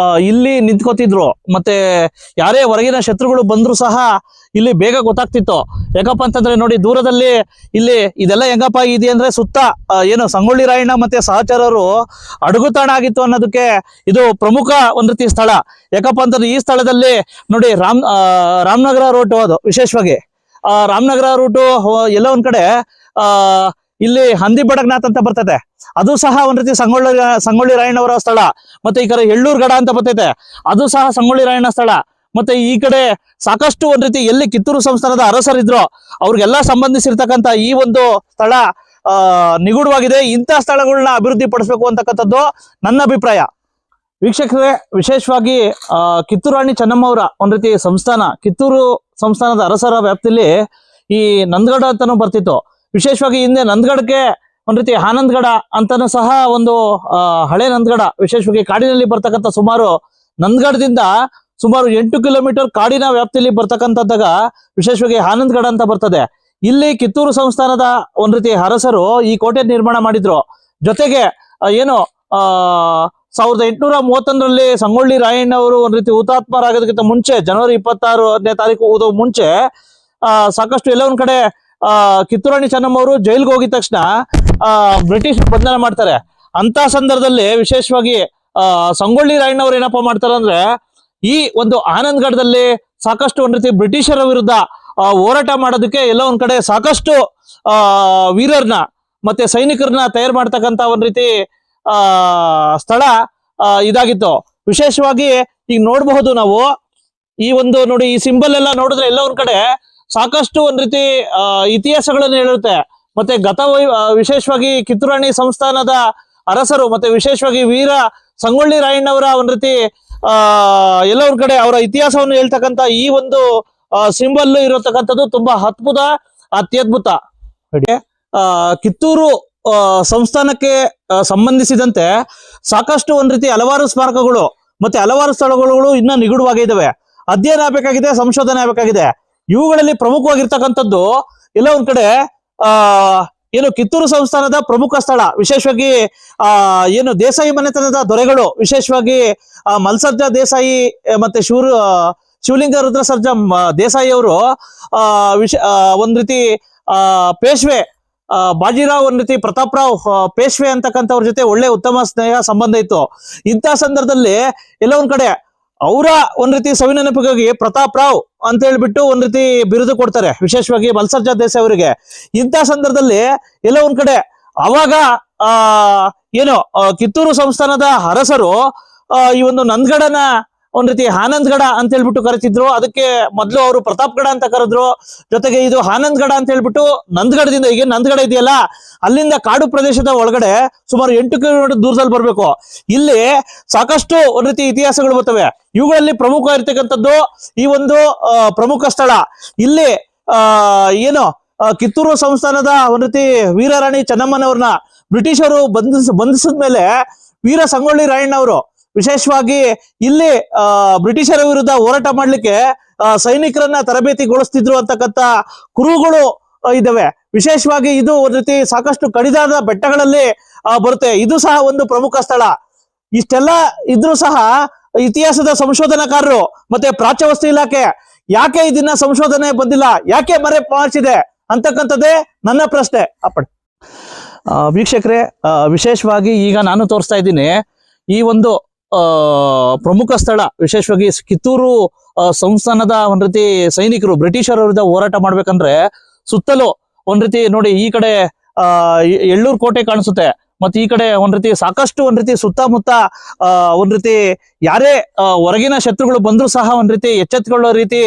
A: ಇಲ್ಲಿ ನಿಂತ್ಕೋತಿದ್ರು, ಮತ್ತೆ ಯಾರೇ ಹೊರಗಿನ ಶತ್ರುಗಳು ಬಂದ್ರು ಸಹ ಇಲ್ಲಿ ಬೇಗ ಗೊತ್ತಾಗ್ತಿತ್ತು. ಯಾಕಪ್ಪ ಅಂತಂದ್ರೆ ನೋಡಿ ದೂರದಲ್ಲಿ ಇಲ್ಲಿ ಇದೆಲ್ಲ ಹೆಂಗಪ್ಪ ಇದೆ ಅಂದ್ರೆ ಸುತ್ತ ಏನು ಸಂಗೊಳ್ಳಿ ರಾಯಣ್ಣ ಮತ್ತೆ ಸಹಚರರು ಅಡಗುತಾಣ ಆಗಿತ್ತು ಅನ್ನೋದಕ್ಕೆ ಇದು ಪ್ರಮುಖ ಒಂದ್ ರೀತಿ ಸ್ಥಳ. ಯಾಕಪ್ಪ ಅಂತಂದ್ರೆ ಈ ಸ್ಥಳದಲ್ಲಿ ನೋಡಿ ರಾಮನಗರ ರೂಟ್, ಅದು ವಿಶೇಷವಾಗಿ ರಾಮನಗರ ರೂಟು ಎಲ್ಲ ಒಂದ್ ಕಡೆ ಇಲ್ಲಿ ಹಂದಿ ಬಡಗ್ನಾಥ್ ಅಂತ ಬರ್ತದೆ, ಅದು ಸಹ ಒಂದ್ ರೀತಿ ಸಂಗೊಳ್ಳಿ ರಾಯಣ್ಣವರ ಸ್ಥಳ. ಮತ್ತೆ ಈ ಕಡೆ ಎಳ್ಳೂರು ಗಡ ಅಂತ ಬರ್ತೈತೆ, ಅದು ಸಹ ಸಂಗೊಳ್ಳಿ ರಾಯಣ್ಣ ಸ್ಥಳ. ಮತ್ತೆ ಈ ಕಡೆ ಸಾಕಷ್ಟು ಒಂದ್ ರೀತಿ ಎಲ್ಲಿ ಕಿತ್ತೂರು ಸಂಸ್ಥಾನದ ಅರಸರಿದ್ರು ಅವ್ರಿಗೆಲ್ಲ ಸಂಬಂಧಿಸಿರ್ತಕ್ಕಂಥ ಈ ಒಂದು ಸ್ಥಳ ನಿಗೂಢವಾಗಿದೆ. ಇಂಥ ಸ್ಥಳಗಳನ್ನ ಅಭಿವೃದ್ಧಿ ಪಡಿಸ್ಬೇಕು ಅಂತಕ್ಕಂಥದ್ದು ನನ್ನ ಅಭಿಪ್ರಾಯ. ವೀಕ್ಷಕರೇ, ವಿಶೇಷವಾಗಿ ಕಿತ್ತೂರು ರಾಣಿ ಚೆನ್ನಮ್ಮ ಅವರ ಒಂದ್ ರೀತಿ ಸಂಸ್ಥಾನ, ಕಿತ್ತೂರು ಸಂಸ್ಥಾನದ ಅರಸರ ವ್ಯಾಪ್ತಿಯಲ್ಲಿ ಈ ನಂದಗಡ ಅಂತಾನು ಬರ್ತಿತ್ತು. ವಿಶೇಷವಾಗಿ ಹಿಂದೆ ನಂದಗಡಕ್ಕೆ ಒಂದ್ ರೀತಿ ಆನಂದ್ಗಡ ಅಂತಾನು ಸಹ ಒಂದು ಹಳೆ ನಂದಗಡ, ವಿಶೇಷವಾಗಿ ಕಾಡಿನಲ್ಲಿ ಬರ್ತಕ್ಕಂಥ ಸುಮಾರು ನಂದಗಡದಿಂದ ಸುಮಾರು 8 ಕಿಲೋಮೀಟರ್ ಕಾಡಿನ ವ್ಯಾಪ್ತಿಯಲ್ಲಿ ಬರ್ತಕ್ಕಂಥದ್ದಾಗ ವಿಶೇಷವಾಗಿ ಆನಂದ್ಗಡ ಅಂತ ಬರ್ತದೆ. ಇಲ್ಲಿ ಕಿತ್ತೂರು ಸಂಸ್ಥಾನದ ಒಂದ್ ರೀತಿ ಅರಸರು ಈ ಕೋಟೆ ನಿರ್ಮಾಣ ಮಾಡಿದ್ರು. ಜೊತೆಗೆ ಏನು 1831ರಲ್ಲಿ ಸಂಗೊಳ್ಳಿ ರಾಯಣ್ಣ ಅವರು ಒಂದ್ ರೀತಿ ಹುತಾತ್ಮರಾಗೋದಕ್ಕಿಂತ ಮುಂಚೆ ಜನವರಿ 26ನೇ ತಾರೀಕು ಮುಂಚೆ ಸಾಕಷ್ಟು ಎಲ್ಲ ಒಂದ್ ಕಡೆ ಕಿತ್ತೂರು ರಾಣಿ ಚೆನ್ನಮ್ಮ ಅವರು ಜೈಲ್ಗೆ ಹೋಗಿದ ತಕ್ಷಣ ಬ್ರಿಟಿಷ್ ಬಂಧನ ಮಾಡ್ತಾರೆ. ಅಂತ ಸಂದರ್ಭದಲ್ಲಿ ವಿಶೇಷವಾಗಿ ಸಂಗೊಳ್ಳಿ ರಾಯಣ್ಣ ಅವ್ರು ಏನಪ್ಪಾ ಮಾಡ್ತಾರೆ ಅಂದ್ರೆ ಈ ಒಂದು ಆನಂದ್ಗಡದಲ್ಲಿ ಸಾಕಷ್ಟು ಒಂದ್ ರೀತಿ ಬ್ರಿಟಿಷರ ವಿರುದ್ಧ ಹೋರಾಟ ಮಾಡೋದಕ್ಕೆ ಎಲ್ಲ ಒಂದ್ ಕಡೆ ಸಾಕಷ್ಟು ವೀರರ್ನ ಮತ್ತೆ ಸೈನಿಕರನ್ನ ತಯಾರು ಮಾಡ್ತಕ್ಕಂತ ಒಂದ್ ರೀತಿ ಸ್ಥಳ ಇದಾಗಿತ್ತು. ವಿಶೇಷವಾಗಿ ಈಗ ನೋಡಬಹುದು ನಾವು ಈ ಒಂದು ನೋಡಿ ಈ ಸಿಂಬಲ್ ಎಲ್ಲ ನೋಡಿದ್ರೆ ಎಲ್ಲ ಒಂದ್ ಕಡೆ ಸಾಕಷ್ಟು ಒಂದ್ ರೀತಿ ಇತಿಹಾಸಗಳನ್ನು ಹೇಳುತ್ತೆ. ಮತ್ತೆ ವಿಶೇಷವಾಗಿ ಕಿತ್ತೂರು ರಾಣಿ ಸಂಸ್ಥಾನದ ಅರಸರು ಮತ್ತೆ ವಿಶೇಷವಾಗಿ ವೀರ ಸಂಗೊಳ್ಳಿ ರಾಯಣ್ಣವರ ಒಂದ್ ರೀತಿ ಎಲ್ಲ ಒಂದ್ ಕಡೆ ಅವರ ಇತಿಹಾಸವನ್ನು ಹೇಳ್ತಕ್ಕಂತ ಈ ಒಂದು ಸಿಂಬಲ್ ಇರತಕ್ಕಂಥದ್ದು ತುಂಬಾ ಅತ್ಯದ್ಭುತ. ಕಿತ್ತೂರು ಸಂಸ್ಥಾನಕ್ಕೆ ಸಂಬಂಧಿಸಿದಂತೆ ಸಾಕಷ್ಟು ಒಂದ್ ರೀತಿ ಹಲವಾರು ಸ್ಮಾರಕಗಳು ಮತ್ತೆ ಹಲವಾರು ಸ್ಥಳಗಳು ಇನ್ನ ನಿಗೂಢವಾಗಿದ್ದಾವೆ. ಅಧ್ಯಯನ ಆಗ್ಬೇಕಾಗಿದೆ, ಸಂಶೋಧನೆ ಆಗ್ಬೇಕಾಗಿದೆ. ಇವುಗಳಲ್ಲಿ ಪ್ರಮುಖವಾಗಿರ್ತಕ್ಕಂಥದ್ದು ಎಲ್ಲ ಒಂದ್ ಕಡೆ ಏನು ಕಿತ್ತೂರು ಸಂಸ್ಥಾನದ ಪ್ರಮುಖ ಸ್ಥಳ, ವಿಶೇಷವಾಗಿ ಏನು ದೇಸಾಯಿ ಮನೆತನದ ದೊರೆಗಳು, ವಿಶೇಷವಾಗಿ ಮಲ್ಸರ್ಜಾ ದೇಸಾಯಿ ಮತ್ತೆ ಶಿವಲಿಂಗ ರುದ್ರ ಸರ್ಜಾ ದೇಸಾಯಿ ಅವರು ಒಂದ್ ರೀತಿ ಪೇಶ್ವೆ ಬಾಜಿರಾವ್ ಒಂದ್ ರೀತಿ ಪ್ರತಾಪ್ರಾವ್ ಪೇಶ್ವೆ ಅಂತಕ್ಕಂಥವ್ರ ಜೊತೆ ಒಳ್ಳೆ ಉತ್ತಮ ಸ್ನೇಹ ಸಂಬಂಧ ಇತ್ತು. ಇಂಥ ಸಂದರ್ಭದಲ್ಲಿ ಎಲ್ಲ ಒಂದ್ ಕಡೆ ಅವರ ಒಂದ್ ರೀತಿ ಸವಿ ನೆನಪಿಗಾಗಿ ಪ್ರತಾಪ್ ರಾವ್ ಅಂತ ಹೇಳ್ಬಿಟ್ಟು ಒಂದ್ ರೀತಿ ಬಿರುದು ಕೊಡ್ತಾರೆ, ವಿಶೇಷವಾಗಿ ಮಲ್ಸರ್ಜಾ ದೇಸಾಯಿ ಅವರಿಗೆ. ಇಂಥ ಸಂದರ್ಭದಲ್ಲಿ ಎಲ್ಲ ಒಂದ್ ಕಡೆ ಅವಾಗ ಏನು ಕಿತ್ತೂರು ಸಂಸ್ಥಾನದ ಅರಸರು ಈ ಒಂದು ನಂದಗಡನ ಒಂದ್ ರೀತಿ ಆನಂದ್ಗಡ ಅಂತ ಹೇಳ್ಬಿಟ್ಟು ಕರಿತಿದ್ರು. ಅದಕ್ಕೆ ಮೊದ್ಲು ಅವರು ಪ್ರತಾಪ್ಗಡ ಅಂತ ಕರೆದ್ರು. ಜೊತೆಗೆ ಇದು ಆನಂದ್ಗಡ ಅಂತ ಹೇಳ್ಬಿಟ್ಟು ನಂದಗಡದಿಂದ, ಈಗ ನಂದಗಡ ಇದೆಯಲ್ಲ ಅಲ್ಲಿಂದ ಕಾಡು ಪ್ರದೇಶದ ಒಳಗಡೆ ಸುಮಾರು 8 ಕಿಲೋಮೀಟರ್ ದೂರದಲ್ಲಿ ಬರ್ಬೇಕು. ಇಲ್ಲಿ ಸಾಕಷ್ಟು ಒಂದ್ ರೀತಿ ಇತಿಹಾಸಗಳು ಬರ್ತವೆ. ಇವುಗಳಲ್ಲಿ ಪ್ರಮುಖ ಇರ್ತಕ್ಕಂಥದ್ದು ಈ ಒಂದು ಪ್ರಮುಖ ಸ್ಥಳ. ಇಲ್ಲಿ ಏನು ಕಿತ್ತೂರು ಸಂಸ್ಥಾನದ ಒಂದ್ ರೀತಿ ವೀರರಾಣಿ ಚೆನ್ನಮ್ಮನವ್ರನ್ನ ಬ್ರಿಟಿಷರು ಬಂಧಿಸಿದ್ಮೇಲೆ ವೀರ ಸಂಗೊಳ್ಳಿ ರಾಯಣ್ಣವರು ವಿಶೇಷವಾಗಿ ಇಲ್ಲಿ ಬ್ರಿಟಿಷರ ವಿರುದ್ಧ ಹೋರಾಟ ಮಾಡ್ಲಿಕ್ಕೆ ಸೈನಿಕರನ್ನ ತರಬೇತಿಗೊಳಿಸ್ತಿದ್ರು ಅಂತಕ್ಕಂಥ ಕುರುಹುಗಳು ಇದಾವೆ. ವಿಶೇಷವಾಗಿ ಇದು ಒಂದ್ ರೀತಿ ಸಾಕಷ್ಟು ಕಡಿದಾದ ಬೆಟ್ಟಗಳಲ್ಲಿ ಬರುತ್ತೆ. ಇದು ಸಹ ಒಂದು ಪ್ರಮುಖ ಸ್ಥಳ. ಇಷ್ಟೆಲ್ಲ ಇದ್ರೂ ಸಹ ಇತಿಹಾಸದ ಸಂಶೋಧನಾಕಾರರು ಮತ್ತೆ ಪ್ರಾಚ್ಯವಸ್ತು ಇಲಾಖೆ ಯಾಕೆ ಇದನ್ನ ಸಂಶೋಧನೆ ಬಂದಿಲ್ಲ, ಯಾಕೆ ಮರೆ ಮಾಚಿದೆ ಅಂತಕ್ಕಂಥದ್ದೇ ನನ್ನ ಪ್ರಶ್ನೆ. ವೀಕ್ಷಕರೇ, ವಿಶೇಷವಾಗಿ ಈಗ ನಾನು ತೋರಿಸ್ತಾ ಇದ್ದೀನಿ ಈ ಒಂದು ಪ್ರಮುಖ ಸ್ಥಳ. ವಿಶೇಷವಾಗಿ ಕಿತ್ತೂರು ಸಂಸ್ಥಾನದ ಒಂದ್ ರೀತಿ ಸೈನಿಕರು ಬ್ರಿಟಿಷರ ವಿರುದ್ಧ ಹೋರಾಟ ಮಾಡ್ಬೇಕಂದ್ರೆ ಸುತ್ತಲೂ ಒಂದ್ ರೀತಿ ನೋಡಿ, ಈ ಕಡೆ ಎಳ್ಳೂರು ಕೋಟೆ ಕಾಣಿಸುತ್ತೆ, ಮತ್ತೆ ಈ ಕಡೆ ಒಂದ್ ರೀತಿ ಸಾಕಷ್ಟು ಒಂದ್ ರೀತಿ ಸುತ್ತಮುತ್ತ ಒಂದ್ ರೀತಿ ಯಾರೇ ಹೊರಗಿನ ಶತ್ರುಗಳು ಬಂದ್ರು ಸಹ ಒಂದ್ ರೀತಿ ಎಚ್ಚೆತ್ತುಕೊಳ್ಳೋ ರೀತಿ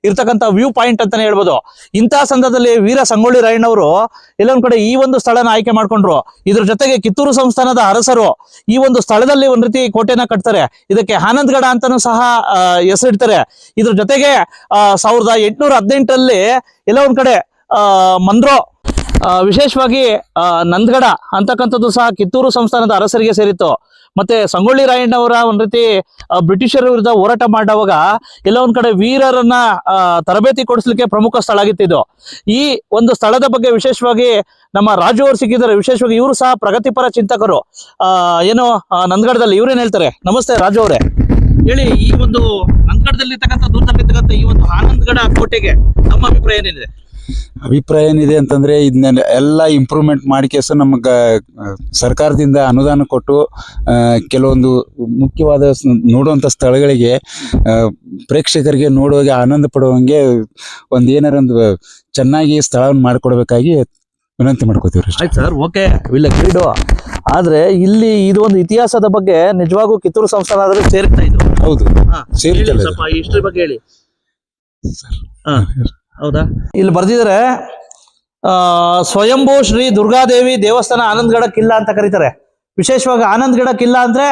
A: ಇರ್ತಕ್ಕಂಥ ವ್ಯೂ ಪಾಯಿಂಟ್ ಅಂತಾನೆ ಹೇಳ್ಬೋದು. ಇಂತಹ ಸಂದರ್ಭದಲ್ಲಿ ವೀರ ಸಂಗೊಳ್ಳಿ ರಾಯಣ್ಣವರು ಎಲ್ಲೊಂದ್ ಕಡೆ ಈ ಒಂದು ಸ್ಥಳನ ಆಯ್ಕೆ ಮಾಡ್ಕೊಂಡ್ರು. ಇದ್ರ ಜೊತೆಗೆ ಕಿತ್ತೂರು ಸಂಸ್ಥಾನದ ಅರಸರು ಈ ಒಂದು ಸ್ಥಳದಲ್ಲಿ ಒಂದ್ ರೀತಿ ಕೋಟೆನ ಕಟ್ತಾರೆ. ಇದಕ್ಕೆ ಆನಂದ್ಗಡ ಅಂತಾನೂ ಸಹ ಹೆಸರಿಡ್ತಾರೆ. ಇದ್ರ ಜೊತೆಗೆ 1818ರಲ್ಲಿ ಎಲ್ಲ ಒಂದ್ ಕಡೆ ಮಂದ್ರೋ, ವಿಶೇಷವಾಗಿ ನಂದಗಡ ಅಂತಕ್ಕಂಥದ್ದು ಸಹ ಕಿತ್ತೂರು ಸಂಸ್ಥಾನದ ಅರಸರಿಗೆ ಸೇರಿತ್ತು. ಮತ್ತೆ ಸಂಗೊಳ್ಳಿ ರಾಯಣ್ಣವರ ಒಂದ್ ರೀತಿ ಬ್ರಿಟಿಷರ ವಿರುದ್ಧ ಹೋರಾಟ ಮಾಡುವಾಗ ಎಲ್ಲ ಒಂದ್ ಕಡೆ ವೀರರನ್ನ ತರಬೇತಿ ಕೊಡಿಸ್ಲಿಕ್ಕೆ ಪ್ರಮುಖ ಸ್ಥಳ ಆಗಿತ್ತು. ಈ ಒಂದು ಸ್ಥಳದ ಬಗ್ಗೆ ವಿಶೇಷವಾಗಿ ನಮ್ಮ ರಾಜು ಅವರು ಸಿಕ್ಕಿದ್ದಾರೆ. ವಿಶೇಷವಾಗಿ ಇವರು ಸಹ ಪ್ರಗತಿಪರ ಚಿಂತಕರು. ಏನು ನಂದಗಡದಲ್ಲಿ ಇವ್ರೇನ್ ಹೇಳ್ತಾರೆ? ನಮಸ್ತೆ ರಾಜು ಅವರೇ, ಹೇಳಿ, ಈ ಒಂದು ನಂದಗಡದಲ್ಲಿರ್ತಕ್ಕಂಥ ದೂರದಲ್ಲಿರ್ತಕ್ಕಂಥ ಈ ಒಂದು ಆನಂದ್ಗಡ ಕೋಟೆಗೆ ನಮ್ಮ ಅಭಿಪ್ರಾಯ ಏನಿದೆ?
C: ಅಭಿಪ್ರಾಯ ಏನಿದೆ ಅಂತಂದ್ರೆ ಇದನ್ನ ಎಲ್ಲ ಇಂಪ್ರೂವ್ಮೆಂಟ್ ಮಾಡಿ ಕೇಸ ನಮ್ಗೆ ಸರ್ಕಾರದಿಂದ ಅನುದಾನ ಕೊಟ್ಟು ಕೆಲವೊಂದು ಮುಖ್ಯವಾದ ನೋಡುವಂಥ ಸ್ಥಳಗಳಿಗೆ ಪ್ರೇಕ್ಷಕರಿಗೆ ನೋಡುವಾಗ ಆನಂದ ಪಡುವಂಗೆ ಒಂದು ಏನಾರ ಒಂದು ಚೆನ್ನಾಗಿ ಸ್ಥಳವನ್ನು ಮಾಡಿಕೊಡ್ಬೇಕಾಗಿ ವಿನಂತಿ ಮಾಡ್ಕೋತೀವಿ.
A: ಆಯ್ತು ಸರ್, ಓಕೆ, ಇಲ್ಲ ಕ್ರೀಡು. ಆದ್ರೆ ಇಲ್ಲಿ ಇದು ಒಂದು ಇತಿಹಾಸದ ಬಗ್ಗೆ ನಿಜವಾಗೂ ಕಿತ್ತೂರು ಸಂಸ್ಥಾನದಲ್ಲಿ ಸೇರ್ತಾ ಇದ್ರು.
C: ಹೌದು, ಸೇರ್ತಿಲ್ಲ.
A: ಸ್ವಲ್ಪ ಹಿಸ್ಟ್ರಿ ಬಗ್ಗೆ ಹೇಳಿ. ಹೌದಾ, ಇಲ್ಲಿ ಬರ್ದಿದ್ದಾರೆ ಸ್ವಯಂಭೂ ಶ್ರೀ ದುರ್ಗಾದೇವಿ ದೇವಸ್ಥಾನ ಆನಂದ್ಗಡ ಕಿಲ್ಲಾ ಅಂತ ಕರೀತಾರೆ. ವಿಶೇಷವಾಗಿ ಆನಂದ್ಗಡ ಕಿಲ್ಲಾ ಅಂದ್ರೆ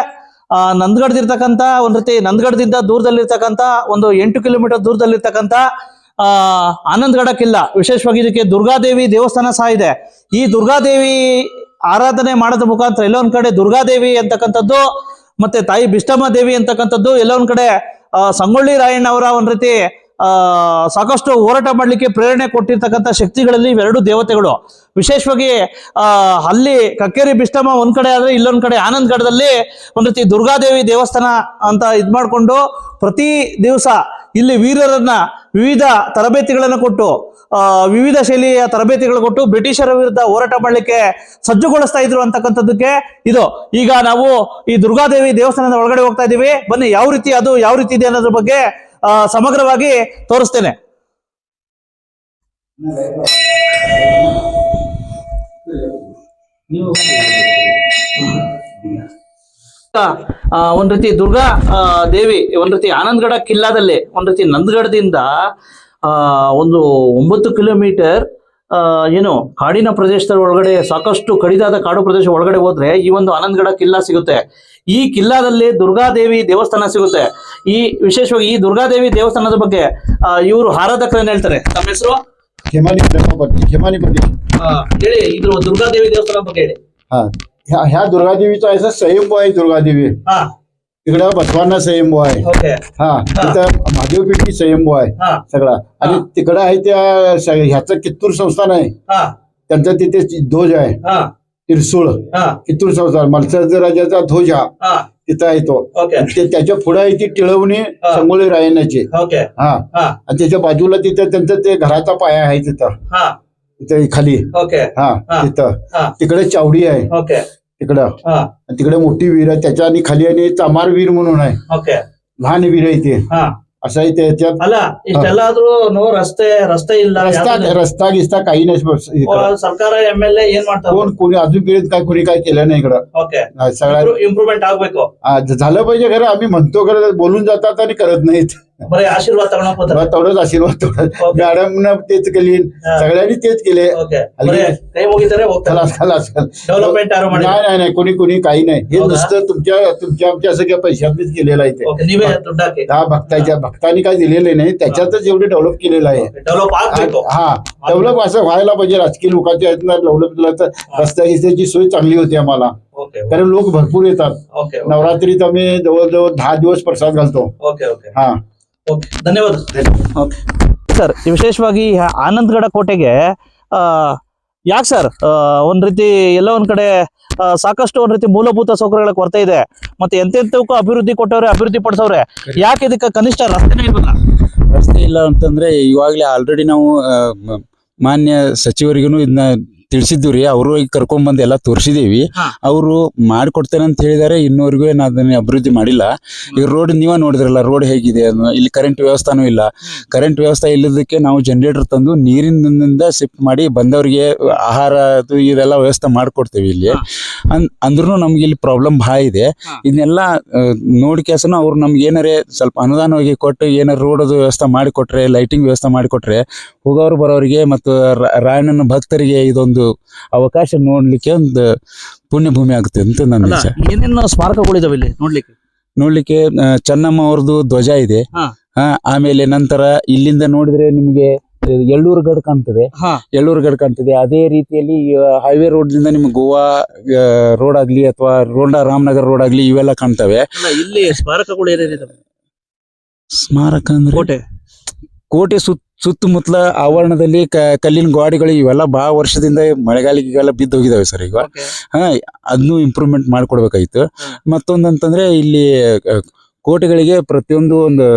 A: ನಂದಗಡದಿರ್ತಕ್ಕಂಥ ಒಂದ್ ರೀತಿ ನಂದಗಡದಿಂದ ದೂರದಲ್ಲಿರ್ತಕ್ಕಂಥ ಒಂದು 8 ಕಿಲೋಮೀಟರ್ ದೂರದಲ್ಲಿರ್ತಕ್ಕಂಥ ಆನಂದ್ಗಡ ಕಿಲ್ಲಾ. ವಿಶೇಷವಾಗಿ ಇದಕ್ಕೆ ದುರ್ಗಾದೇವಿ ದೇವಸ್ಥಾನ ಸಹ ಇದೆ. ಈ ದುರ್ಗಾದೇವಿ ಆರಾಧನೆ ಮಾಡೋದ್ರ ಮುಖಾಂತರ ಎಲ್ಲೊಂದ್ ಕಡೆ ದುರ್ಗಾದೇವಿ ಅಂತಕ್ಕಂಥದ್ದು ಮತ್ತೆ ತಾಯಿ ಬಿಷ್ಟಮ್ಮ ದೇವಿ ಅಂತಕ್ಕಂಥದ್ದು ಎಲ್ಲೊಂದ್ ಕಡೆ ಸಂಗೊಳ್ಳಿ ರಾಯಣ್ಣವರ ಒಂದ್ ರೀತಿ ಸಾಕಷ್ಟು ಹೋರಾಟ ಮಾಡ್ಲಿಕ್ಕೆ ಪ್ರೇರಣೆ ಕೊಟ್ಟಿರ್ತಕ್ಕಂಥ ಶಕ್ತಿಗಳಲ್ಲಿ ಇವೆರಡು ದೇವತೆಗಳು. ವಿಶೇಷವಾಗಿ ಅಲ್ಲಿ ಕಕ್ಕೇರಿ ಬಿಷ್ಟಮ್ಮ ಒಂದ್ ಕಡೆ ಆದ್ರೆ ಇಲ್ಲೊಂದ್ ಕಡೆ ಆನಂದ್ಗಡದಲ್ಲಿ ಒಂದ್ ರೀತಿ ದುರ್ಗಾದೇವಿ ದೇವಸ್ಥಾನ ಅಂತ ಇದ್ ಮಾಡ್ಕೊಂಡು ಪ್ರತಿ ದಿವಸ ಇಲ್ಲಿ ವೀರರನ್ನ ವಿವಿಧ ತರಬೇತಿಗಳನ್ನು ಕೊಟ್ಟು ವಿವಿಧ ಶೈಲಿಯ ತರಬೇತಿಗಳು ಕೊಟ್ಟು ಬ್ರಿಟಿಷರ ವಿರುದ್ಧ ಹೋರಾಟ ಮಾಡ್ಲಿಕ್ಕೆ ಸಜ್ಜುಗೊಳಿಸ್ತಾ ಇದ್ರು ಅಂತಕ್ಕಂಥದ್ದಕ್ಕೆ ಇದು. ಈಗ ನಾವು ಈ ದುರ್ಗಾದೇವಿ ದೇವಸ್ಥಾನದ ಒಳಗಡೆ ಹೋಗ್ತಾ ಇದೀವಿ. ಬನ್ನಿ, ಯಾವ ರೀತಿ ಇದೆ ಅನ್ನೋದ್ರ ಬಗ್ಗೆ ಸಮಗ್ರವಾಗಿ ತೋರಿಸ್ತೇನೆ. ಒಂದ್ ರೀತಿ ದುರ್ಗಾ ದೇವಿ ಒಂದ್ ರೀತಿ ಆನಂದ್ಗಡ ಕಿಲ್ಲಾದಲ್ಲಿ ಒಂದ್ ರೀತಿ ನಂದಗಡದಿಂದ ಒಂದು 9 ಕಿಲೋಮೀಟರ್ ಏನು ಕಾಡಿನ ಪ್ರದೇಶದ ಒಳಗಡೆ ಸಾಕಷ್ಟು ಕಡಿದಾದ ಕಾಡು ಪ್ರದೇಶ ಒಳಗಡೆ ಹೋದ್ರೆ ಈ ಒಂದು ಆನಂದ್ಗಡ ಕಿಲ್ಲಾ ಸಿಗುತ್ತೆ. ಈ ಕಿಲ್ಲಾದಲ್ಲಿ ದುರ್ಗಾದೇವಿ ದೇವಸ್ಥಾನ ಸಿಗುತ್ತೆ. ಈ ವಿಶೇಷವಾಗಿ ಈ ದುರ್ಗಾದೇವಿ ದೇವಸ್ಥಾನದ ಬಗ್ಗೆ ಇವರು ಆರಾಧಕರನ್ನ ಹೇಳ್ತಾರೆ. ತಮ್ಮ ಹೆಸರು? ಹೇಳಿ, ಇದ್ರ ದುರ್ಗಾದೇವಿ ದೇವಸ್ಥಾನ ಬಗ್ಗೆ ಹೇಳಿ.
D: ह्या दुर्गादेवीचा असं स्वयंभू आहे. दुर्गादेवी तिकडं बसवांना स्वयंभू आहे. तिथं महादेवपीठी स्वयंभू आहे सगळा. आणि तिकडं आहे त्या ह्याचं कित्तूर संस्थान आहे. त्यांचा तिथे ध्वज आहे, त्रिशूळ. कित्तूर संस्थान मत्स्यराज राजाचा ध्वज हा तिथं आहे तो. त्याच्या पुढे आहे ती टिळवणी संगोळी रायण्याची. आणि त्याच्या बाजूला तिथं त्यांचं ते घराचा पाया आहे तिथं खाली. तिथं तिकडे चावडी आहे तिकडं. तिकडे मोठी विहीर आहे त्याच्या आणि खाली आणि चामार विहीर म्हणून आहे. लहान विहीर आहे ते. असं आहे त्याच्यात.
A: ಅಲ್ಲ ಇಷ್ಟೆಲ್ಲಾದ್ರೂ ರಸ್ತೆ ಇಲ್ಲ,
D: रस्ता गिस्ता काही नाही इकडं.
A: ಸರ್ಕಾರ MLA ಏನ್ ಮಾಡ್ತಾರೆ?
D: कोणी अजून पिढीत कोणी काय केलं नाही इकडं.
A: ಓಕೆ,
D: सगळ्या
A: ಇಂಪ್ರೂವ್ಮೆಂಟ್ ಆಗ್ಬೇಕು.
D: झालं पाहिजे खरं. आम्ही म्हणतो खरं, बोलून जातात आणि करत नाहीत.
A: बरे आशीर्वाद तगणं होतं.
D: तेवढंच आशीर्वाद. मॅडम तेच केली, सगळ्यांनी तेच केले.
A: ಓಕೆ, ಬರೇ ಕೈ ಮುಗಿತಾರೆ ಹೋಗ್ತಾರೆ. ಡೆವಲಪ್ಮೆಂಟ್ ಯಾರು ಮಾಡಿ?
D: नाही कोणी काही नाही. हे नुसतं तुमच्या सगळ्या पैशातच केलेलं आहे ते.
A: ಓಕೆ, ನೀವೇ ದುಡ್ಡು ಹಾಕಿ.
D: भक्तांनी काय दिलेले नाही, त्याच्यातच एवढे डेव्हलप केलेलं आहे.
A: ಡೆವಲಪ್ ಆಗ್ಬೇಕು.
D: हा, डेव्हलप असं व्हायला पाहिजे. राजकीय लोकांच्या आहेत ना, डेव्हलप झालं तर रस्ता गिस्त्याची सोय चांगली होती आम्हाला.
A: ಓಕೆ
D: कारण लोक भरपूर येतात.
A: ಓಕೆ
D: नवरात्रीत आम्ही जवळजवळ 10 दिवस प्रसाद घालतो.
A: ಓಕೆ ಓಕೆ
D: हा,
A: ಓಕೆ, ಧನ್ಯವಾದ ಸರ್. ವಿಶೇಷವಾಗಿ ಆನಂದಗಡ ಕೋಟೆಗೆ ಯಾಕೆ ಸರ್ ಒಂದ್ ರೀತಿ ಎಲ್ಲ ಒಂದ್ ಕಡೆ ಸಾಕಷ್ಟು ಒಂದ್ ರೀತಿ ಮೂಲಭೂತ ಸೌಕರ್ಯಗಳ ಕೊರತೆ ಇದೆ, ಮತ್ತೆ ಎಂತೆಂತಕ್ಕೂ ಅಭಿವೃದ್ಧಿ ಕೊಟ್ಟವ್ರೆ, ಅಭಿವೃದ್ಧಿ ಪಡಿಸವ್ರೆ, ಯಾಕೆ ಇದಕ್ಕೆ ಕನಿಷ್ಠ ರಸ್ತೆನೇ ಇಲ್ವಲ್ಲ?
C: ರಸ್ತೆ ಇಲ್ಲ ಅಂತಂದ್ರೆ ಇವಾಗಲೇ ಆಲ್ರೆಡಿ ನಾವು ಮಾನ್ಯ ಸಚಿವರಿಗೂ ಇದನ್ನ ತಿಳಿಸಿದ್ವಿ ರೀ. ಅವರು ಈಗ ಕರ್ಕೊಂಡ್ ಬಂದು ಎಲ್ಲ ತೋರಿಸಿದೀವಿ. ಅವರು ಮಾಡ್ಕೊಡ್ತೇನೆ ಅಂತ ಹೇಳಿದಾರೆ, ಇನ್ನೂವರೆಗೂ ಏನು ಅದನ್ನ ಅಭಿವೃದ್ಧಿ ಮಾಡಿಲ್ಲ. ಈಗ ರೋಡ್ ನೀವೇ ನೋಡಿದ್ರಲ್ಲ, ರೋಡ್ ಹೇಗಿದೆ. ಇಲ್ಲಿ ಕರೆಂಟ್ ವ್ಯವಸ್ಥಾನೂ ಇಲ್ಲ. ಕರೆಂಟ್ ವ್ಯವಸ್ಥೆ ಇಲ್ಲದಕ್ಕೆ ನಾವು ಜನರೇಟರ್ ತಂದು ನೀರಿನಿಂದ ಶಿಫ್ಟ್ ಮಾಡಿ ಬಂದವರಿಗೆ ಆಹಾರ ಇದೆಲ್ಲ ವ್ಯವಸ್ಥೆ ಮಾಡ್ಕೊಡ್ತೇವೆ ಇಲ್ಲಿ. ಅಂದ್ರೂ ನಮ್ಗೆ ಇಲ್ಲಿ ಪ್ರಾಬ್ಲಮ್ ಭಾಳ ಇದೆ. ಇದನ್ನೆಲ್ಲ ನೋಡಿ ಕೇಸನು ಅವ್ರು ನಮ್ಗೆ ಏನಾರೇ ಸ್ವಲ್ಪ ಅನುದಾನವಾಗಿ ಕೊಟ್ಟು ಏನಾರ ರೋಡದು ವ್ಯವಸ್ಥೆ ಮಾಡಿಕೊಟ್ರೆ, ಲೈಟಿಂಗ್ ವ್ಯವಸ್ಥೆ ಮಾಡಿಕೊಟ್ರೆ ಹೋಗೋರು ಬರೋರಿಗೆ ಮತ್ತು ರಾಯಣ್ಣನ ಭಕ್ತರಿಗೆ ಇದೊಂದು ಅವಕಾಶ ನೋಡ್ಲಿಕ್ಕೆ ಒಂದು ಪುಣ್ಯ ಭೂಮಿ ಆಗುತ್ತೆ ಅಂತ ನನ್ನ ಇಚ್ಛೆ.
A: ಏನೇನು ಸ್ಮಾರಕಗಳಿದಾವೆ ಇಲ್ಲಿ
C: ನೋಡ್ಲಿಕ್ಕೆ? ಚೆನ್ನಮ್ಮ ಅವ್ರದ್ದು ಧ್ವಜ ಇದೆ. ಆಮೇಲೆ ನಂತರ ಇಲ್ಲಿಂದ ನೋಡಿದ್ರೆ ನಿಮ್ಗೆ ಎಳ್ಳೂರುಗಡ್ ಕಾಣ್ತದೆ. ಎಳ್ಳೂರುಗಡ್ ಕಾಣ್ತದೆ. ಅದೇ ರೀತಿಯಲ್ಲಿ ಹೈವೇ ರೋಡ್ ದಿಂದ ನಿಮ್ಗೆ ಗೋವಾ ರೋಡ್ ಆಗ್ಲಿ ಅಥವಾ ರಾಮನಗರ ರೋಡ್ ಆಗ್ಲಿ ಇವೆಲ್ಲ ಕಾಣ್ತವೆ.
A: ಇಲ್ಲಿ ಸ್ಮಾರಕಗಳು ಏನೇನಿದಾವೆ?
C: ಸ್ಮಾರಕ ಅಂದ್ರೆ ಕೋಟೆ ಸುತ್ತಮುತ್ತಲ ಆವರಣದಲ್ಲಿ ಕಲ್ಲಿನ ಗೋಡೆಗಳು ಇವೆಲ್ಲ ಬಹಳ ವರ್ಷದಿಂದ ಮಳೆಗಾಲಿಗೆಲ್ಲ ಬಿದ್ದು ಹೋಗಿದಾವೆ ಸರ್. ಈಗ ಅದನ್ನು ಇಂಪ್ರೂವ್ಮೆಂಟ್ ಮಾಡ್ಕೊಡ್ಬೇಕಾಯ್ತು. ಮತ್ತೊಂದಂತಂದ್ರೆ ಇಲ್ಲಿ ಕೋಟೆಗಳಿಗೆ ಪ್ರತಿಯೊಂದು ಒಂದು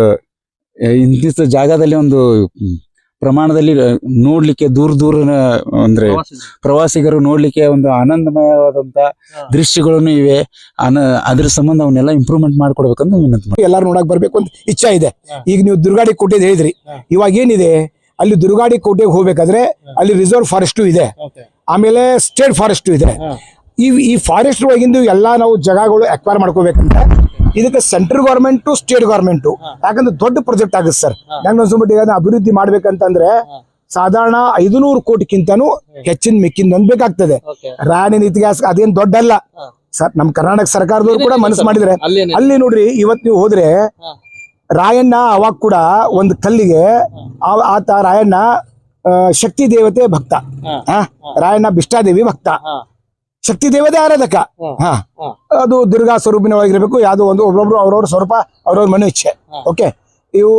C: ಇಂತಿಷ್ಟ ಜಾಗದಲ್ಲಿ ಒಂದು ಪ್ರಮಾಣದಲ್ಲಿ ನೋಡ್ಲಿಕ್ಕೆ ದೂರ ಅಂದ್ರೆ ಪ್ರವಾಸಿಗರು ನೋಡ್ಲಿಕ್ಕೆ ಒಂದು ಆನಂದಮಯವಾದಂತ ದೃಶ್ಯಗಳನ್ನು ಇವೆ. ಅದ್ರ ಸಂಬಂಧ ಅವನ್ನೆಲ್ಲ ಇಂಪ್ರೂವ್ಮೆಂಟ್ ಮಾಡ್ಕೊಡ್ಬೇಕಂತ ವಿನಂತಿ ಮಾಡಿ.
E: ಎಲ್ಲಾರು ನೋಡಕ್ ಬರ್ಬೇಕು ಅಂತ ಇಚ್ಛೆ ಇದೆ. ಈಗ ನೀವು ದುರ್ಗಾಡಿ ಕೋಟೆ ಹೇಳಿದ್ರಿ, ಇವಾಗ ಏನಿದೆ ಅಲ್ಲಿ ದುರ್ಗಾಡಿ ಕೋಟೆಗೆ ಹೋಗ್ಬೇಕಾದ್ರೆ ಅಲ್ಲಿ ರಿಸರ್ವ್ ಫಾರೆಸ್ಟ್ ಇದೆ, ಆಮೇಲೆ ಸ್ಟೇಟ್ ಫಾರೆಸ್ಟ್ ಇದೆ. ಈ ಫಾರೆಸ್ಟ್ ಒಳಗಿಂದು ಎಲ್ಲಾ ನಾವು ಜಾಗಗಳು ಅಕ್ವೈರ್ ಮಾಡ್ಕೋಬೇಕಂತ ಇದಕ್ಕೆ ಸೆಂಟ್ರಲ್ ಗವರ್ಮೆಂಟ್ ಸ್ಟೇಟ್ ಗವರ್ಮೆಂಟ್, ಯಾಕಂದ್ರೆ ದೊಡ್ಡ ಪ್ರಾಜೆಕ್ಟ್ ಆಗುತ್ತೆ ಸರ್. ನಂಗೆ ಅನ್ಸ್ಬಿಟ್ಟು ಅಭಿವೃದ್ಧಿ ಮಾಡ್ಬೇಕಂತಂದ್ರೆ ಸಾಧಾರಣ 500 ಕೋಟಿಗಿಂತನೂ ಹೆಚ್ಚಿನ ಮಿಕ್ಕಿಂದ ಬೇಕಾಗ್ತದೆ. ರಾಣಿನ ಇತಿಹಾಸ ಅದೇನ್ ದೊಡ್ಡ ಅಲ್ಲ ಸರ್. ನಮ್ ಕರ್ನಾಟಕ ಸರ್ಕಾರದವ್ರು ಕೂಡ ಮನಸ್ಸು ಮಾಡಿದ್ರೆ ಅಲ್ಲಿ ನೋಡ್ರಿ, ಇವತ್ ನೀವು ಹೋದ್ರೆ ರಾಯಣ್ಣ ಅವಾಗ ಕೂಡ ಒಂದು ಕಲ್ಲಿಗೆ ಆತ ರಾಯಣ್ಣ ಶಕ್ತಿ ದೇವತೆ ಭಕ್ತ, ರಾಯಣ್ಣ ಬಿಷ್ಟಾದೇವಿ ಭಕ್ತ, ಶಕ್ತಿ ದೇವತೆ ಆರಾಧಕ. ಅದು ದುರ್ಗಾ ಸ್ವರೂಪಿನ ಒಳಗಿರ್ಬೇಕು. ಯಾವ್ದೋ ಒಬ್ಬೊಬ್ರು ಅವ್ರವ್ರ ಸ್ವರೂಪ, ಅವ್ರವ್ರ ಮನೆ ಇಚ್ಛೆ. ಓಕೆ, ಇವು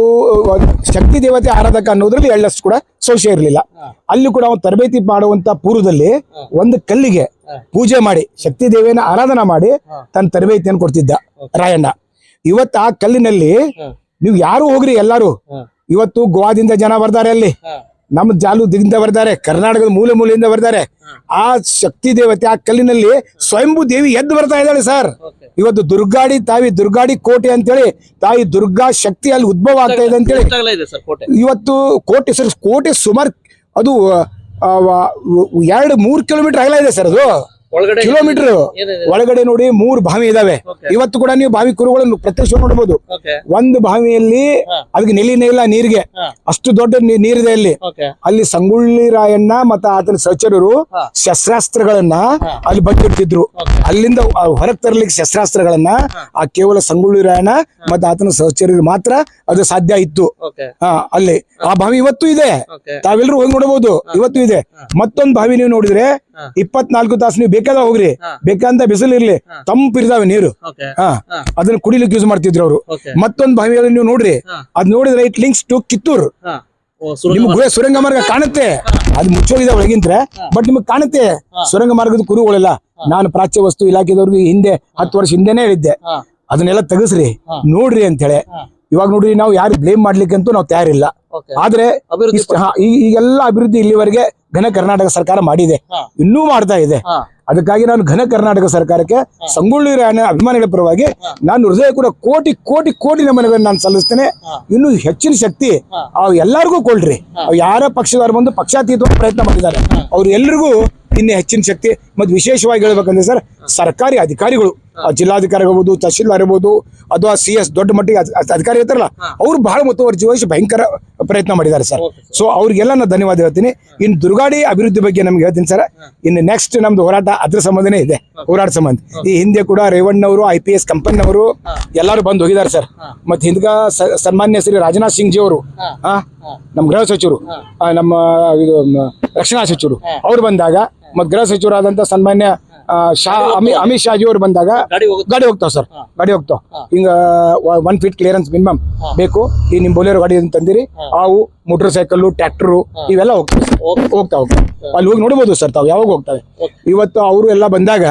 E: ಶಕ್ತಿ ದೇವತೆ ಆರಾಧಕ ಅನ್ನೋದ್ರಲ್ಲಿ ಎಳ್ಳಷ್ಟು ಕೂಡ ಸಂಶಯ ಇರಲಿಲ್ಲ. ಅಲ್ಲಿ ಕೂಡ ಅವ್ನು ತರಬೇತಿ ಮಾಡುವಂತ ಪೂರ್ವದಲ್ಲಿ ಒಂದು ಕಲ್ಲಿಗೆ ಪೂಜೆ ಮಾಡಿ ಶಕ್ತಿ ದೇವಿಯನ್ನ ಆರಾಧನಾ ಮಾಡಿ ತನ್ನ ತರಬೇತಿಯನ್ನು ಕೊಡ್ತಿದ್ದ ರಾಯಣ್ಣ. ಇವತ್ತು ಆ ಕಲ್ಲಿನಲ್ಲಿ ನೀವು ಯಾರು ಹೋಗ್ರಿ, ಎಲ್ಲಾರು ಇವತ್ತು ಗೋವಾದಿಂದ ಜನ ಬರ್ತಾರೆ, ಅಲ್ಲಿ ನಮ್ಮ ಜಾಲೂದಿಂದ ಬರ್ತಾರೆ, ಕರ್ನಾಟಕದ ಮೂಲೆಯಿಂದ ಬರ್ತಾರೆ. ಆ ಶಕ್ತಿ ದೇವತೆ ಆ ಕಲ್ಲಿನಲ್ಲಿ ಸ್ವಯಂಭೂ ದೇವಿ ಎದ್ದು ಬರ್ತಾ ಇದ್ದಾಳೆ ಸರ್. ಇವತ್ತು ದುರ್ಗಾಡಿ ಕೋಟೆ ಅಂತೇಳಿ ತಾಯಿ ದುರ್ಗಾ ಶಕ್ತಿ ಅಲ್ಲಿ ಉದ್ಭವ ಆಗ್ತಾ ಇದೆ ಅಂತೇಳಿ ಇವತ್ತು ಕೋಟೆ ಸುಮಾರು ಅದು 2-3 ಕಿಲೋಮೀಟರ್ ಅಗಲ ಇದೆ ಸರ್. ಅದು ಕಿಲೋಮೀಟರ್ ಒಳಗಡೆ ನೋಡಿ 3 ಬಾವಿ ಇದಾವೆ. ಇವತ್ತು ಕೂಡ ನೀವು ಬಾವಿ ಕುರುಗಳನ್ನು ಪ್ರತ್ಯಕ್ಷ ನೋಡಬಹುದು. ಒಂದು ಬಾವಿಯಲ್ಲಿ ಅದಕ್ಕೆ ನೆಲಿನೇ ಇಲ್ಲ ನೀರಿಗೆ, ಅಷ್ಟು ದೊಡ್ಡ ನೀರಿದೆ ಅಲ್ಲಿ. ಅಲ್ಲಿ ಸಂಗೊಳ್ಳಿ ರಾಯಣ್ಣ ಮತ್ತು ಆತನ ಸಹಚರರು ಶಸ್ತ್ರಾಸ್ತ್ರಗಳನ್ನ ಅಲ್ಲಿ ಬಚ್ಚಿಡ್ತಿದ್ರು. ಅಲ್ಲಿಂದ ಹೊರಗೆ ತರಲಿಕ್ಕೆ ಶಸ್ತ್ರಾಸ್ತ್ರಗಳನ್ನ ಆ ಕೇವಲ ಸಂಗೊಳ್ಳಿ ರಾಯಣ್ಣ ಮತ್ತು ಆತನ ಸಹಚರರಿಗೆ ಮಾತ್ರ ಅದು ಸಾಧ್ಯ ಇತ್ತು. ಅಲ್ಲಿ ಆ ಬಾವಿ ಇವತ್ತು ಇದೆ, ತಾವೆಲ್ಲರೂ ಹೋಗಿ ನೋಡಬಹುದು, ಇವತ್ತು ಇದೆ. ಮತ್ತೊಂದು ಬಾವಿ ನೀವು ನೋಡಿದ್ರೆ 24 ತಾಸು ನೀವು ಬೇಕಾದ ಹೋಗ್ರಿ, ಬೇಕಂತ ಬಿಸಿಲು ಇರ್ಲಿ, ತಂಪಿರ್ತಾವೆ ನೀರು. ಅದನ್ನ ಕುಡಿಲಿಕ್ಕೆ ಯೂಸ್ ಮಾಡ್ತಿದ್ರು ಅವರು. ಮತ್ತೊಂದು ಬಾವಿಯಲ್ಲಿ ನೀವು ನೋಡ್ರಿ, ಅದ್ ನೋಡಿದ್ರೆ ಇಟ್ ಲಿಂಕ್ಸ್ ಟು ಕಿತ್ತೂರ್. ನಿಮ್ಗೆ ಸುರಂಗ ಮಾರ್ಗ ಕಾಣುತ್ತೆ, ಅದು ಮುಚ್ಚೋಗಿದೆ ಒಳಗಿಂತ, ಬಟ್ ನಿಮ್ಗೆ ಕಾಣುತ್ತೆ ಸುರಂಗ ಮಾರ್ಗದ ಕುರುಗಳೆಲ್ಲ. ನಾನು ಪ್ರಾಚ್ಯ ವಸ್ತು ಇಲಾಖೆದವ್ರಿಗೆ ಹಿಂದೆ 10 ವರ್ಷ ಹಿಂದೆನೆ ಹೇಳಿದ್ದೆ, ಅದನ್ನೆಲ್ಲ ತೆಗಸ್ರಿ ನೋಡ್ರಿ ಅಂತ ಹೇಳಿ. ಇವಾಗ ನೋಡ್ರಿ, ನಾವು ಯಾರು ಬ್ಲೇಮ್ ಮಾಡ್ಲಿಕ್ಕಂತೂ ನಾವು ತಯಾರಿಲ್ಲ. ಆದ್ರೆ ಈಗೆಲ್ಲ ಅಭಿವೃದ್ಧಿ ಇಲ್ಲಿವರೆಗೆ ಘನ ಕರ್ನಾಟಕ ಸರ್ಕಾರ ಮಾಡಿದೆ, ಇನ್ನೂ ಮಾಡ್ತಾ ಇದೆ. ಅದಕ್ಕಾಗಿ ನಾನು ಘನ ಕರ್ನಾಟಕ ಸರ್ಕಾರಕ್ಕೆ ಸಂಗೊಳ್ಳಿ ರಾಯಣ್ಣ ಅಭಿಮಾನಿಗಳ ಪರವಾಗಿ ನಾನು ಹೃದಯ ಕೂಡ ಕೋಟಿ ಕೋಟಿ ಕೋಟಿ ನಮನಗಳನ್ನು ನಾನು ಸಲ್ಲಿಸ್ತೇನೆ. ಇನ್ನು ಹೆಚ್ಚಿನ ಶಕ್ತಿ ಅವ್ ಎಲ್ಲರಿಗೂ ಕೊಡ್ರಿ. ಅವ್ ಯಾರ ಪಕ್ಷದವ್ರು ಬಂದು ಪಕ್ಷಾತೀತ ಪ್ರಯತ್ನ ಮಾಡಿದ್ದಾರೆ, ಅವ್ರು ಎಲ್ರಿಗೂ ಇನ್ನು ಹೆಚ್ಚಿನ ಶಕ್ತಿ. ಮತ್ತು ವಿಶೇಷವಾಗಿ ಹೇಳ್ಬೇಕಂದ್ರೆ ಸರ್, ಸರ್ಕಾರಿ ಅಧಿಕಾರಿಗಳು, ಜಿಲ್ಲಾಧಿಕಾರಿ ಇರ್ಬೋದು, ತಹಶೀಲ್ದಾರ್ ಇರ್ಬೋದು, ಅಥವಾ CS ದೊಡ್ಡ ಮಟ್ಟಿಗೆ ಅಧಿಕಾರಿ ಇರ್ತಾರಲ್ಲ, ಅವ್ರು ಬಹಳ ಮುತುವರ್ಜಿ ವಹಿಸಿ ಭಯಂಕರ ಪ್ರಯತ್ನ ಮಾಡಿದ್ದಾರೆ ಸರ್. ಸೊ ಅವ್ರಿಗೆಲ್ಲ ನಾನು ಧನ್ಯವಾದ ಹೇಳ್ತೀನಿ. ಇನ್ನು ದುರ್ಗಾಡಿ ಅಭಿವೃದ್ಧಿ ಬಗ್ಗೆ ನಮ್ಗೆ ಹೇಳ್ತೀನಿ ಸರ್. ಇನ್ನು ನೆಕ್ಸ್ಟ್ ನಮ್ದು ಹೋರಾಟ ಅದ್ರ ಸಂಬಂಧನೇ ಇದೆ, ಹೋರಾಟ ಸಂಬಂಧ. ಈ ಹಿಂದೆ ಕೂಡ ರೇವಣ್ಣವರು IPS ಕಂಪನಿಯವರು ಎಲ್ಲರೂ ಬಂದು ಹೋಗಿದ್ದಾರೆ ಸರ್. ಮತ್ತೆ ಹಿಂದ್ಗ ಸನ್ಮಾನ್ಯ ಶ್ರೀ ರಾಜನಾಥ್ ಸಿಂಗ್ ಜಿ ಅವರು, ನಮ್ಮ ಗೃಹ ಸಚಿವರು, ನಮ್ಮ ಇದು ರಕ್ಷಣಾ ಸಚಿವರು ಅವ್ರು ಬಂದಾಗ, ಮತ್ತು ಗೃಹ ಸಚಿವರಾದಂತ ಸನ್ಮಾನ್ಯ ಅಮಿತ್ ಶಾ ಜಿ ಅವ್ರು ಬಂದಾಗ ಗಾಡಿ ಹೋಗ್ತಾವ ಸರ್, ಗಾಡಿ ಹೋಗ್ತಾವ. ಹಿಂಗ 1 ಫೀಟ್ ಕ್ಲಿಯರೆನ್ಸ್ ಮಿನಿಮಮ್ ಬೇಕು. ಈ ನಿಮ್ ಬೋಲೇರೋ ಗಾಡಿ ತಂದಿರಿ, ಅವು ಮೋಟರ್ ಸೈಕಲ್, ಟ್ರ್ಯಾಕ್ಟರ್ ಇವೆಲ್ಲ ಹೋಗ್ತಾವ. ಅಲ್ಲಿ ಹೋಗಿ ನೋಡ್ಬೋದು ಸರ್ ತಾವು, ಯಾವಾಗ ಹೋಗ್ತವೆ. ಇವತ್ತು ಅವರು ಎಲ್ಲ ಬಂದಾಗ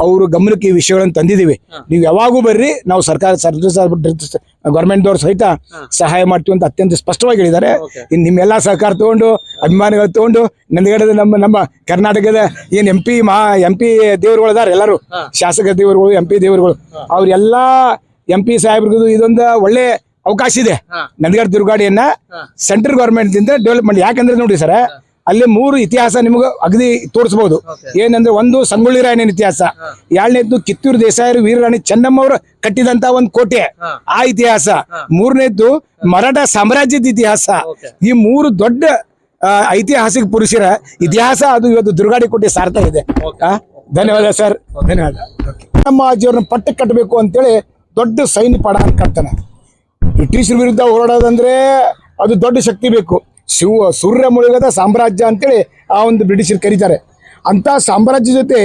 E: ಅವರು ಗಮನಕ್ಕೆ ಈ ವಿಷಯಗಳನ್ನು ತಂದಿದ್ದೀವಿ. ನೀವು ಯಾವಾಗೂ ಬರ್ರಿ, ನಾವು ಸರ್ಕಾರ ಗವರ್ಮೆಂಟ್ದವ್ರು ಸಹಿತ ಸಹಾಯ ಮಾಡ್ತೀವಿ ಅಂತ ಅತ್ಯಂತ ಸ್ಪಷ್ಟವಾಗಿ ಹೇಳಿದ್ದಾರೆ. ಇನ್ನು ನಿಮ್ಮೆಲ್ಲ ಸಹಕಾರ ತಗೊಂಡು, ಅಭಿಮಾನಿಗಳು ತಗೊಂಡು, ನಂದಗಡದ ನಮ್ಮ ಕರ್ನಾಟಕದ ಏನ್ MP ದೇವರುಗಳು ಅದಾರ, ಎಲ್ಲರೂ ಶಾಸಕ ದೇವರುಗಳು, MP ದೇವರುಗಳು, ಅವ್ರೆಲ್ಲಾ MP ಸಾಹೇಬ್ರಿಗೂ ಇದೊಂದು ಒಳ್ಳೆ ಅವಕಾಶ ಇದೆ. ನಂದಗಡ ದುರ್ಗಾಡಿಯನ್ನ ಸೆಂಟ್ರಲ್ ಗವರ್ಮೆಂಟ್ ದಿಂದ ಡೆವಲಪ್ಮೆಂಟ್. ಯಾಕಂದ್ರೆ ನೋಡಿ ಸರ್, ಅಲ್ಲಿ 3 ಇತಿಹಾಸ ನಿಮ್ಗೆ ಅಗದಿ ತೋರಿಸಬಹುದು. ಏನಂದ್ರೆ, ಒಂದು ಸಂಗೊಳ್ಳಿ ರಾಯಣ್ಣನ ಇತಿಹಾಸ, 2ನೇದ್ದು ಕಿತ್ತೂರು ದೇಸಾಯರು ವೀರರಾಣಿ ಚೆನ್ನಮ್ಮ ಅವರು ಕಟ್ಟಿದಂತ ಒಂದು ಕೋಟೆ, ಆ ಇತಿಹಾಸ, 3ನೇದ್ದು ಮರಾಠ ಸಾಮ್ರಾಜ್ಯದ ಇತಿಹಾಸ. ಈ 3 ದೊಡ್ಡ ಐತಿಹಾಸಿಕ ಪುರುಷರ ಇತಿಹಾಸ ಅದು ಇವತ್ತು ದುರ್ಗಾಡಿ ಕೋಟೆ ಸಾರ್ತಾ ಇದೆ. ಧನ್ಯವಾದ ಸರ್, ಧನ್ಯವಾದ. ನಮ್ಮ ಅಜ್ಜಿಯವ್ರನ್ನ ಪಟ್ಟಕ್ಕೆ ಕಟ್ಟಬೇಕು ಅಂತೇಳಿ ದೊಡ್ಡ ಸೈನ್ಯ ಪಡ ಅಂತ ಕಟ್ತಾನೆ. ಬ್ರಿಟಿಷರ ವಿರುದ್ಧ ಹೋರಾಡೋದಂದ್ರೆ ಅದು ದೊಡ್ಡ ಶಕ್ತಿ ಬೇಕು. ಸೂರ್ಯ ಮುಳುಗದ ಸಾಮ್ರಾಜ್ಯ ಅಂತೇಳಿ ಆ ಒಂದು ಬ್ರಿಟಿಷರು ಕರೀತಾರೆ. ಅಂತ ಸಾಮ್ರಾಜ್ಯ ಜೊತೆ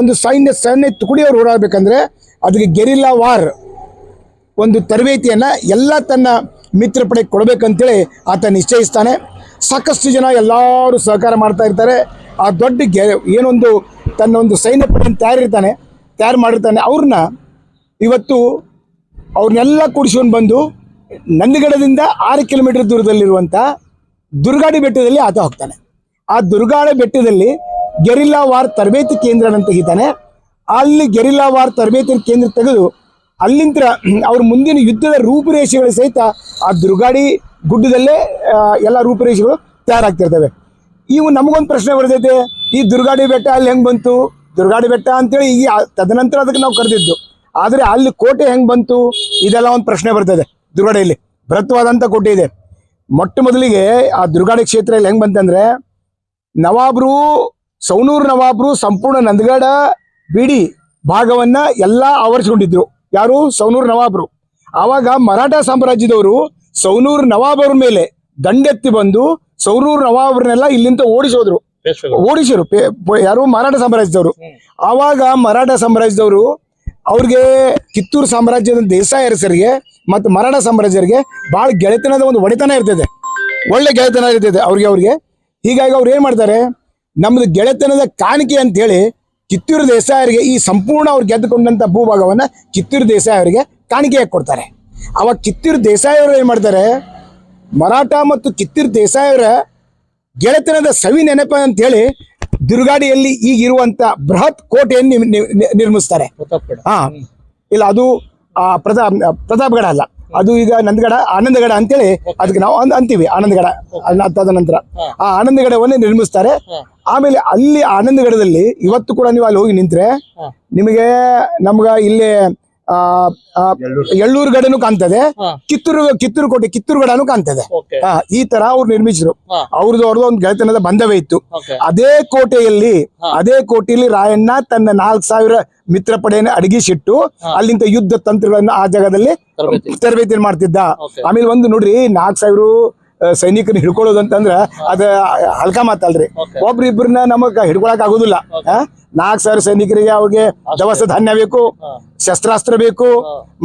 E: ಒಂದು ಸೈನ್ಯ ತುಕಡಿಯವರು ಹೋರಾಡಬೇಕಂದ್ರೆ ಅದಕ್ಕೆ ಗೆರಿಲ್ಲಾ ವಾರ್ ಒಂದು ತರಬೇತಿಯನ್ನ ಎಲ್ಲ ತನ್ನ ಮಿತ್ರ ಪಡೆ ಕೊಡಬೇಕಂತೇಳಿ ಆತ ನಿಶ್ಚಯಿಸ್ತಾನೆ. ಸಾಕಷ್ಟು ಜನ ಎಲ್ಲರೂ ಸಹಕಾರ ಮಾಡ್ತಾ ಇರ್ತಾರೆ. ಆ ದೊಡ್ಡ ಏನೊಂದು ತನ್ನ ಒಂದು ಸೈನ್ಯ ಪಡೆಯನ್ನು ತಯಾರು ಮಾಡಿರ್ತಾನೆ. ಅವ್ರನ್ನ ಇವತ್ತು ಅವ್ರನ್ನೆಲ್ಲ ಕೂಡಿಸ್ಕೊಂಡು ಬಂದು ನಂದಿಗಡದಿಂದ 6 ಕಿಲೋಮೀಟರ್ ದೂರದಲ್ಲಿರುವಂಥ ದುರ್ಗಾಡಿ ಬೆಟ್ಟದಲ್ಲಿ ಆತ ಹೋಗ್ತಾನೆ. ಆ ದುರ್ಗಾಡಿ ಬೆಟ್ಟದಲ್ಲಿ ಗೆರಿಲ್ಲಾ ವಾರ್ ತರಬೇತಿ ಕೇಂದ್ರನ ತೆಗಿತಾನೆ. ಅಲ್ಲಿ ಗೆರಿಲ್ಲಾ ವಾರ್ ತರಬೇತಿ ಕೇಂದ್ರ ತೆಗೆದು ಅಲ್ಲಿಂದ ಅವ್ರ ಮುಂದಿನ ಯುದ್ಧದ ರೂಪುರೇಷೆಗಳು ಸಹಿತ ಆ ದುರ್ಗಾಡಿ ಗುಡ್ಡದಲ್ಲೇ ಎಲ್ಲ ರೂಪುರೇಷೆಗಳು ತಯಾರಾಗ್ತಿರ್ತವೆ. ಇವು ನಮಗೊಂದು ಪ್ರಶ್ನೆ ಬರ್ತೈತೆ, ಈ ದುರ್ಗಾಡಿ ಬೆಟ್ಟ ಅಲ್ಲಿ ಹೆಂಗೆ ಬಂತು? ದುರ್ಗಾಡಿ ಬೆಟ್ಟ ಅಂತೇಳಿ ಈಗ ತದನಂತರ ಅದಕ್ಕೆ ನಾವು ಕರೆದಿದ್ದು, ಆದರೆ ಅಲ್ಲಿ ಕೋಟೆ ಹೆಂಗೆ ಬಂತು? ಇದೆಲ್ಲ ಒಂದು ಪ್ರಶ್ನೆ ಬರ್ತದೆ. ದುರ್ಗಾಡಿಯಲ್ಲಿ ಬೃಹತ್ವಾದಂಥ ಕೋಟೆ ಇದೆ. ಮೊಟ್ಟ ಮೊದಲಿಗೆ ಆ ದುರ್ಗಾಡಿ ಕ್ಷೇತ್ರದಲ್ಲಿ ಹೆಂಗೆ ಬಂತಂದ್ರೆ, ಸೌನೂರು ನವಾಬ್ರು ಸಂಪೂರ್ಣ ನಂದಗಡ ಬಿಡಿ ಭಾಗವನ್ನ ಎಲ್ಲ ಆವರಿಸಿಕೊಂಡಿದ್ರು. ಯಾರು? ಸೌನೂರು ನವಾಬ್ರು. ಆವಾಗ ಮರಾಠ ಸಾಮ್ರಾಜ್ಯದವರು ಸೌನೂರು ನವಾಬರ ಮೇಲೆ ದಂಡೆತ್ತಿ ಬಂದು ಸೌನೂರು ನವಾಬ್ರನ್ನೆಲ್ಲ ಇಲ್ಲಿಂದ ಓಡಿಸೋದ್ರು. ಯಾರು? ಮರಾಠ ಸಾಮ್ರಾಜ್ಯದವರು. ಆವಾಗ ಮರಾಠ ಸಾಮ್ರಾಜ್ಯದವರು ಅವ್ರಿಗೆ ಕಿತ್ತೂರು ಸಾಮ್ರಾಜ್ಯದ ದೇಸಾಯಿ ಅರಸರಿಗೆ ಮತ್ತು ಮರಾಠ ಸಾಮ್ರಾಜ್ಯರಿಗೆ ಬಹಳ ಗೆಳೆತನದ ಒಂದು ಒಡೆತನ ಇರ್ತದೆ, ಒಳ್ಳೆ ಗೆಳೆತನ ಇರ್ತದೆ ಅವ್ರಿಗೆ. ಹೀಗಾಗಿ ಅವ್ರು ಏನ್ ಮಾಡ್ತಾರೆ, ನಮ್ದು ಗೆಳೆತನದ ಕಾಣಿಕೆ ಅಂತ ಹೇಳಿ ಕಿತ್ತೂರು ದೇಸಾಯರಿಗೆ ಈ ಸಂಪೂರ್ಣ ಅವ್ರು ಗೆದ್ದುಕೊಂಡಂತ ಭೂಭಾಗವನ್ನ ಕಿತ್ತೂರು ದೇಸಾಯಿ ಅವರಿಗೆ ಕಾಣಿಕೆಯಾಗಿ ಕೊಡ್ತಾರೆ. ಅವಾಗ ಕಿತ್ತೂರು ದೇಸಾಯಿ ಅವರು ಏನ್ ಮಾಡ್ತಾರೆ, ಮರಾಠ ಮತ್ತು ಕಿತ್ತೂರು ದೇಸಾಯಿ ಅವರ ಗೆಳೆತನದ ಸವಿ ನೆನಪ ಅಂತ ಹೇಳಿ ದುರ್ಗಾಡಿಯಲ್ಲಿ ಈಗಿರುವಂತ ಬೃಹತ್ ಕೋಟೆಯನ್ನು ನಿರ್ಮಿಸ್ತಾರೆ. ಇಲ್ಲ, ಅದು ಪ್ರತಾಪ್ಗಡ ಅಲ್ಲ, ಅದು ಈಗ ನಂದಗಡ ಆನಂದಗಡ ಅಂತೇಳಿ ಅದಕ್ಕೆ ನಾವು ಅಂತೀವಿ. ಆನಂದಗಡ ಅದಾದ ನಂತರ ಆ ಆನಂದಗಡವನ್ನೇ ನಿರ್ಮಿಸ್ತಾರೆ. ಆಮೇಲೆ ಅಲ್ಲಿ ಆನಂದಗಡದಲ್ಲಿ ಇವತ್ತು ಕೂಡ ನೀವು ಅಲ್ಲಿ ಹೋಗಿ ನಿಂತ್ರೆ ನಿಮಗೆ ನಮ್ಗ ಇಲ್ಲಿ ಎಳ್ಳೂರು ಗಡನು ಕಾಣ್ತದೆ, ಕಿತ್ತೂರು ಕೋಟೆ ಕಿತ್ತೂರು ಗಡನು ಕಾಣ್ತದೆ. ಈ ತರ ಅವ್ರು ನಿರ್ಮಿಸಿದ್ರು. ಅವ್ರದ್ದು ಒಂದು ಗೆಳೆತನದ ಬಂಧವೇ ಇತ್ತು. ಅದೇ ಕೋಟೆಯಲ್ಲಿ ರಾಯಣ್ಣ ತನ್ನ 4000 ಮಿತ್ರ ಪಡೆಯನ್ನು ಅಡಗಿಸಿಟ್ಟು ಅಲ್ಲಿಂದ ಯುದ್ಧ ತಂತ್ರಗಳನ್ನ ಆ ಜಾಗದಲ್ಲಿ ತರಬೇತಿ ಮಾಡ್ತಿದ್ದ. ಆಮೇಲೆ ಒಂದು ನೋಡ್ರಿ, 4000 ಸೈನಿಕರನ್ನ ಹಿಡ್ಕೊಳ್ಳೋದು ಅಂತಂದ್ರ ಅದ ಹಲ್ಕ ಮಾತಲ್ರಿ. ಒಬ್ರಿಬ್ರನ್ನ ನಮಗ್ ಹಿಡ್ಕೊಳಕ್ ಆಗುದಿಲ್ಲ. 4000 ಸೈನಿಕರಿಗೆ ಅವ್ರಿಗೆ ದವಸ ಧಾನ್ಯ ಬೇಕು, ಶಸ್ತ್ರಾಸ್ತ್ರ ಬೇಕು,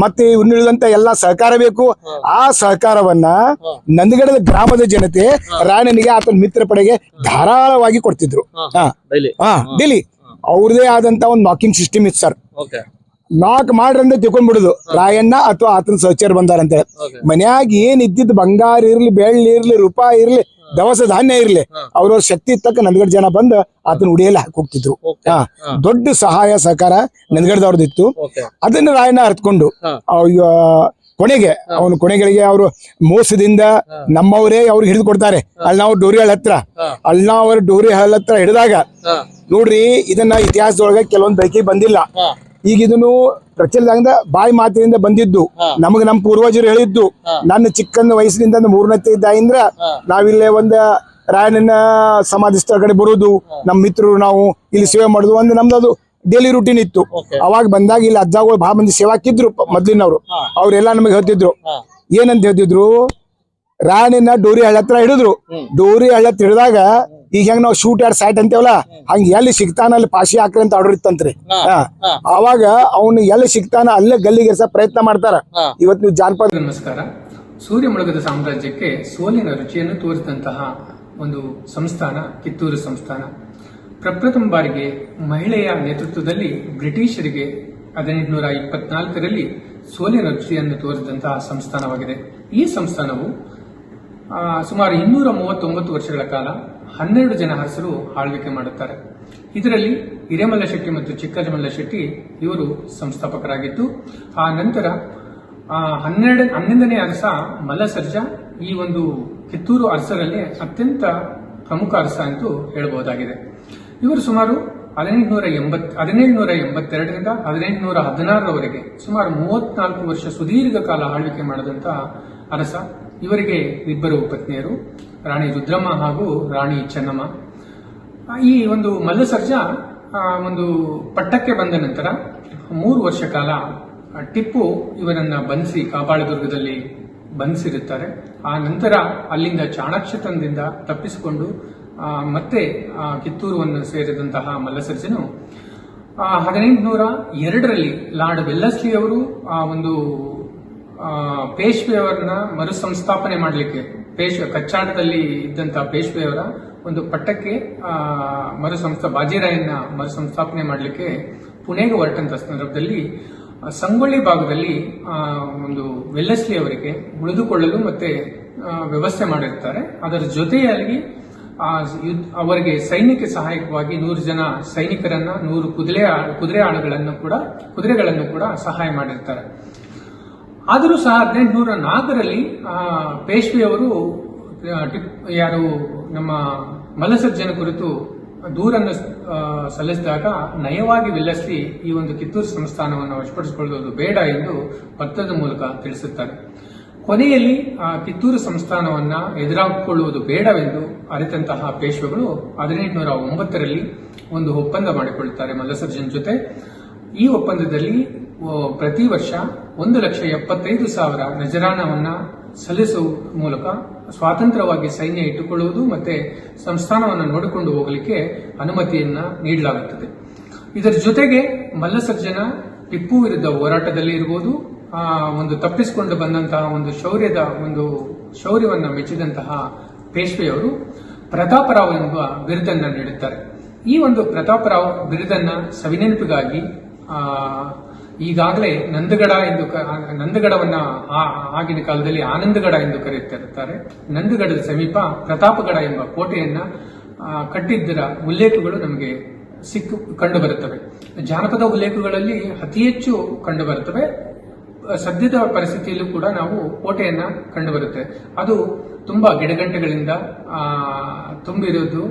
E: ಮತ್ತೆ ಇನ್ನುಳಿದಂತ ಎಲ್ಲಾ ಸಹಕಾರ ಬೇಕು. ಆ ಸಹಕಾರವನ್ನ ನಂದಗಡದ ಗ್ರಾಮದ ಜನತೆ ರಾಯಣ್ಣನಿಗೆ ಆತನ ಮಿತ್ರ ಪಡೆಗೆ ಧಾರಾಳವಾಗಿ ಕೊಡ್ತಿದ್ರು. ಡೈಲಿ ಅವ್ರದೇ ಆದಂತ ಒಂದು ನಾಕಿಂಗ್ ಸಿಸ್ಟಮ್ ಇತ್ತು ಸರ್. ನಾಕ್ ಮಾಡ್ರಂದ್ರೆ ತಿಳ್ಕೊಂಡ್ಬಿಡುದು ರಾಯಣ್ಣ ಅಥವಾ ಆತನ ಸಹಚರ ಬಂದಾರಂತ ಹೇಳಿ. ಮನ್ಯಾಗ ಏನ್ ಇದ್ದಿದ್ದು ಬಂಗಾರ ಇರ್ಲಿ, ಬೆಳ್ಳಿ ಇರ್ಲಿ, ರೂಪಾಯಿ ಇರ್ಲಿ ದವಸ ಧಾನ್ಯ ಇರ್ಲಿ, ಅವ್ರ ಶಕ್ತಿ ತಕ್ಕ ನಂದಗಡ ಜನ ಬಂದು ಆತನ ಉಡಿಯಲ್ಲಿ ಹಾಕಿ ಹೋಗ್ತಿದ್ರು. ದೊಡ್ಡ ಸಹಾಯ ಸಹಕಾರ ನಂದಗಡದವ್ರದಿತ್ತು. ಅದನ್ನ ರಾಯಣ್ಣ ಅರ್ಥಕೊಂಡು ಕೊನೆಗೆ ಅವನು ಕೊನೆಗಳಿಗೆ ಅವರು ಮೋಸದಿಂದ ನಮ್ಮವರೇ ಅವ್ರಿಗೆ ಹಿಡಿದು ಕೊಡ್ತಾರೆ. ಅಳ್ನಾವ್ ಡೋರಿಹಳ್ಳ ಹತ್ರ, ಅಳ್ನಾವರ ಡೋರಿಹಳ್ಳ ಹತ್ರ ಹಿಡಿದಾಗ ನೋಡ್ರಿ, ಇದನ್ನ ಇತಿಹಾಸದೊಳಗೆ ಕೆಲವೊಂದು ಬೆಳಕಿಗೆ ಬಂದಿಲ್ಲ. ಈಗ ಇದನ್ನು ಪ್ರಚಲಿತ ಬಾಯಿ ಮಾತಿನಿಂದ ಬಂದಿದ್ದು, ನಮಗ್ ನಮ್ಮ ಪೂರ್ವಜರು ಹೇಳಿದ್ದು. ನನ್ನ ಚಿಕ್ಕಂದ ವಯಸ್ಸಿನಿಂದ 3ನೇ ಇದ್ದಾಗಿಂದ್ರ ನಾವಿಲ್ಲೇ ಒಂದ ರಾಯಣ್ಣನ ಸಮಾಧಿ ಸ್ಥಳ ಕಡೆ ಬರೋದು, ನಮ್ಮ ಮಿತ್ರರು ನಾವು ಇಲ್ಲಿ ಸೇವೆ ಮಾಡುದು, ಒಂದು ನಮ್ದು ಅದು ಡೈಲಿ ರೂಟೀನ್ ಇತ್ತು. ಅವಾಗ ಬಂದಾಗ ಇಲ್ಲಿ ಅಜ್ಜಗಳು ಬಹಳ ಮಂದಿ ಸೇವಾಕಿದ್ರು ಮೊದ್ಲಿನವ್ರು. ಅವ್ರೆಲ್ಲ ನಮಗೆ ಹೇಳ್ತಿದ್ರು, ಏನಂತ ಹೇಳ್ತಿದ್ರು, ರಾಯಣ್ಣನ ಡೋರಿ ಹಳ್ಳ ಹತ್ರ ಹಿಡಿದ್ರು. ಡೋರಿ ಹಳ್ಳ ಹತ್ರ ಹಿಡಿದಾಗ ಈಗ ಹೆಂಗ್ ನಾವು ಶೂಟ್ ಯಾರ್ಡ್ ಸೈಟ್ ಅಂತೇವಲ್ಲ, ಹಂಗ ಎಲ್ಲಿ ಸಿಗ್ತಾನ ಅಲ್ಲಿ ಪಾಶಿ ಹಾಕ್ರಿ ಅಂತ ಆರ್ಡರ್ ಇತ್ತಂತ್ರಿ. ಅವಾಗ ಅವನು ಎಲ್ಲಿ ಸಿಗ್ತಾನ ಅಲ್ಲೇ ಗಲ್ಲಿಗೆರ್ಸ ಪ್ರಯತ್ನ ಮಾಡ್ತಾರ. ಇವತ್ತು ನೀವು ಜಾನಪದ.
F: ನಮಸ್ಕಾರ. ಸೂರ್ಯ ಮುಳುಗದ ಸಾಮ್ರಾಜ್ಯಕ್ಕೆ ಸೋಲಿನ ರುಚಿಯನ್ನು ತೋರಿಸಿದಂತಹ ಒಂದು ಸಂಸ್ಥಾನ ಕಿತ್ತೂರು ಸಂಸ್ಥಾನ. ಪ್ರಪ್ರಥಮ ಬಾರಿಗೆ ಮಹಿಳೆಯ ನೇತೃತ್ವದಲ್ಲಿ ಬ್ರಿಟಿಷರಿಗೆ 1824ರಲ್ಲಿ ಸೋಲಿನ ರುಚಿಯನ್ನು ತೋರಿಸಿದಂತಹ ಸಂಸ್ಥಾನವಾಗಿದೆ. ಈ ಸಂಸ್ಥಾನವು ಸುಮಾರು 239 ವರ್ಷಗಳ ಕಾಲ 12 ಜನ ಅರಸರು ಆಳ್ವಿಕೆ ಮಾಡುತ್ತಾರೆ. ಇದರಲ್ಲಿ ಹಿರೇಮಲ್ಲ ಶೆಟ್ಟಿ ಮತ್ತು ಚಿಕ್ಕಜಮಲ್ಲ ಶೆಟ್ಟಿ ಇವರು ಸಂಸ್ಥಾಪಕರಾಗಿದ್ದು, ಆ ನಂತರ 11ನೇ ಅರಸ ಮಲ್ಲಸರ್ಜ ಈ ಒಂದು ಕಿತ್ತೂರು ಅರಸರಲ್ಲಿ ಅತ್ಯಂತ ಪ್ರಮುಖ ಅರಸ ಎಂದು ಹೇಳಬಹುದಾಗಿದೆ. ಇವರು ಸುಮಾರು 1782ರಿಂದ 1816ರವರೆಗೆ ಸುಮಾರು 34 ವರ್ಷ ಸುದೀರ್ಘ ಕಾಲ ಆಳ್ವಿಕೆ ಮಾಡಿದಂತಹ ಅರಸ. ಇವರಿಗೆ ಇಬ್ಬರು ಪತ್ನಿಯರು, ರಾಣಿ ರುದ್ರಮ್ಮ ಹಾಗೂ ರಾಣಿ ಚೆನ್ನಮ್ಮ. ಈ ಒಂದು ಮಲ್ಲಸರ್ಜ ಒಂದು ಪಟ್ಟಕ್ಕೆ ಬಂದ ನಂತರ 3 ವರ್ಷ ಕಾಲ ಟಿಪ್ಪು ಇವರನ್ನ ಬಂಧಿಸಿ ಕಾಪಾಳದುರ್ಗದಲ್ಲಿ ಬಂಧಿಸಿರುತ್ತಾರೆ. ಆ ನಂತರ ಅಲ್ಲಿಂದ ಚಾಣಾಕ್ಷತನದಿಂದ ತಪ್ಪಿಸಿಕೊಂಡು ಮತ್ತೆ ಕಿತ್ತೂರುವನ್ನು ಸೇರಿದಂತಹ ಮಲ್ಲಸರ್ಜನು 1802ರಲ್ಲಿ ಲಾರ್ಡ್ ವೆಲ್ಲಸ್ಲಿ ಅವರು ಒಂದು ಪೇಶ್ವೆಯವರನ್ನ ಮರುಸಂಸ್ಥಾಪನೆ ಮಾಡಲಿಕ್ಕೆ, ಕಚ್ಚಾಟದಲ್ಲಿ ಇದ್ದಂತಹ ಪೇಶ್ವೆಯವರ ಒಂದು ಪಟ್ಟಕ್ಕೆ ಬಾಜಿರಾಯನ್ನ ಮರುಸಂಸ್ಥಾಪನೆ ಮಾಡಲಿಕ್ಕೆ ಪುಣೆಗೆ ಹೊರಟಂತ ಸಂದರ್ಭದಲ್ಲಿ ಸಂಗೊಳ್ಳಿ ಭಾಗದಲ್ಲಿ ಒಂದು ವೆಲ್ಲಸ್ಲಿ ಅವರಿಗೆ ಉಳಿದುಕೊಳ್ಳಲು ಮತ್ತೆ ವ್ಯವಸ್ಥೆ ಮಾಡಿರ್ತಾರೆ. ಅದರ ಜೊತೆಯಲ್ಲಿ ಅವರಿಗೆ ಸೈನ್ಯಕ್ಕೆ ಸಹಾಯಕವಾಗಿ 100 ಜನ ಸೈನಿಕರನ್ನ 100 ಕುದುರೆಗಳನ್ನು ಕೂಡ ಸಹಾಯ ಮಾಡಿರ್ತಾರೆ. ಆದರೂ ಸಹ 1804ರಲ್ಲಿ ಪೇಶ್ವೆಯವರು ಯಾರು ನಮ್ಮ ಮಲ್ಲಸರ್ಜನ ಕುರಿತು ದೂರನ್ನು ಸಲ್ಲಿಸಿದಾಗ ನಯವಾಗಿ ವೆಲ್ಲಸ್ಲಿ ಈ ಒಂದು ಕಿತ್ತೂರು ಸಂಸ್ಥಾನವನ್ನು ವಶಪಡಿಸಿಕೊಳ್ಳುವುದು ಬೇಡ ಎಂದು ಪತ್ರದ ಮೂಲಕ ತಿಳಿಸುತ್ತಾರೆ. ಕೊನೆಯಲ್ಲಿ ಕಿತ್ತೂರು ಸಂಸ್ಥಾನವನ್ನ ಎದುರಾಗಿಕೊಳ್ಳುವುದು ಬೇಡವೆಂದು ಅರಿತಂತಹ ಪೇಶ್ವೆಗಳು 1809ರಲ್ಲಿ ಒಂದು ಒಪ್ಪಂದ ಮಾಡಿಕೊಳ್ಳುತ್ತಾರೆ ಮಲ್ಲಸರ್ಜನ್ ಜೊತೆ. ಈ ಒಪ್ಪಂದದಲ್ಲಿ ಪ್ರತಿ ವರ್ಷ 1,75,000 ನಜರಾನವನ್ನ ಸಲ್ಲಿಸುವ ಮೂಲಕ ಸ್ವಾತಂತ್ರ್ಯವಾಗಿ ಸೈನ್ಯ ಇಟ್ಟುಕೊಳ್ಳುವುದು ಮತ್ತೆ ಸಂಸ್ಥಾನವನ್ನು ನೋಡಿಕೊಂಡು ಹೋಗಲಿಕ್ಕೆ ಅನುಮತಿಯನ್ನ ನೀಡಲಾಗುತ್ತದೆ. ಇದರ ಜೊತೆಗೆ ಮಲ್ಲಸರ್ಜನ ಟಿಪ್ಪು ವಿರುದ್ಧ ಹೋರಾಟದಲ್ಲಿ ಇರಬಹುದು, ಒಂದು ತಪ್ಪಿಸಿಕೊಂಡು ಬಂದಂತಹ ಒಂದು ಶೌರ್ಯವನ್ನ ಮೆಚ್ಚಿದಂತಹ ಪೇಶ್ವೆಯವರು ಪ್ರತಾಪರಾವ್ ಎಂಬ ಬಿರುದನ್ನ ನೀಡುತ್ತಾರೆ. ಈ ಒಂದು ಪ್ರತಾಪರಾವ್ ಬಿರುದನ್ನ ಸವಿನೆನಪಿಗಾಗಿ ಈಗಾಗಲೇ ನಂದಗಡವನ್ನ ಆಗಿನ ಕಾಲದಲ್ಲಿ ಆನಂದಗಡ ಎಂದು ಕರೆಯುತ್ತಿರುತ್ತಾರೆ. ನಂದಗಡದ ಸಮೀಪ ಪ್ರತಾಪಗಡ ಎಂಬ ಕೋಟೆಯನ್ನ ಕಟ್ಟಿದ್ದರ ಉಲ್ಲೇಖಗಳು ನಮಗೆ ಕಂಡುಬರುತ್ತವೆ. ಜಾನಪದ ಉಲ್ಲೇಖಗಳಲ್ಲಿ ಅತಿ ಹೆಚ್ಚು ಕಂಡುಬರುತ್ತವೆ. ಸದ್ಯದ ಪರಿಸ್ಥಿತಿಯಲ್ಲೂ ಕೂಡ ನಾವು ಕೋಟೆಯನ್ನ ಕಂಡುಬರುತ್ತೆ. ಅದು ತುಂಬಾ ಗಿಡಗಂಟೆಗಳಿಂದ ತುಂಬಿರುವುದು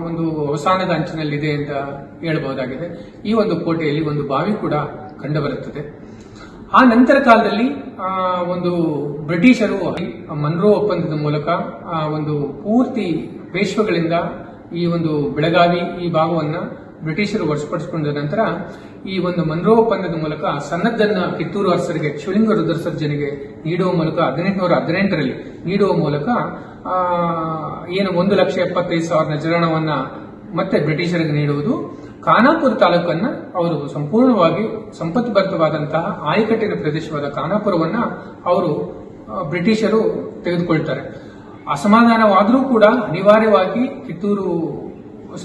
F: ಒಂದು ಅವಸಾನದ ಅಂಚಿನಲ್ಲಿದೆ ಅಂತ ಹೇಳಬಹುದಾಗಿದೆ. ಈ ಒಂದು ಕೋಟೆಯಲ್ಲಿ ಒಂದು ಬಾವಿ ಕೂಡ ಕಂಡುಬರುತ್ತದೆ. ಆ ನಂತರ ಕಾಲದಲ್ಲಿ ಒಂದು ಬ್ರಿಟಿಷರು ಮನ್ರೋ ಒಪ್ಪಂದದ ಮೂಲಕ ಒಂದು ಪೂರ್ತಿ ಪೇಶ್ವೆಗಳಿಂದ ಈ ಒಂದು ಬೆಳಗಾವಿ ಈ ಭಾಗವನ್ನ ಬ್ರಿಟಿಷರು ವಶಪಡಿಸಿಕೊಂಡ ನಂತರ ಈ ಒಂದು ಮನ್ರೋ ಒಪ್ಪಂದದ ಮೂಲಕ ಸನ್ನದ್ದನ್ನ ಕಿತ್ತೂರು ಅರಸರಿಗೆ ಶಿವಲಿಂಗ ರುದ್ರಸರ್ಜನಿಗೆ ನೀಡುವ ಮೂಲಕ 1818ರಲ್ಲಿ ನೀಡುವ ಮೂಲಕ ಏನು 1,75,000 ನಜರಾಣವನ್ನ ಮತ್ತೆ ಬ್ರಿಟಿಷರಿಗೆ ನೀಡುವುದು. ಖಾನಾಪುರ ತಾಲೂಕನ್ನ ಅವರು ಸಂಪೂರ್ಣವಾಗಿ ಸಂಪತ್ಭರಿತವಾದಂತಹ ಆಯಕಟ್ಟಿನ ಪ್ರದೇಶವಾದ ಖಾನಾಪುರವನ್ನ ಅವರು ಬ್ರಿಟಿಷರು ತೆಗೆದುಕೊಳ್ತಾರೆ. ಅಸಮಾಧಾನವಾದರೂ ಕೂಡ ಅನಿವಾರ್ಯವಾಗಿ ಕಿತ್ತೂರು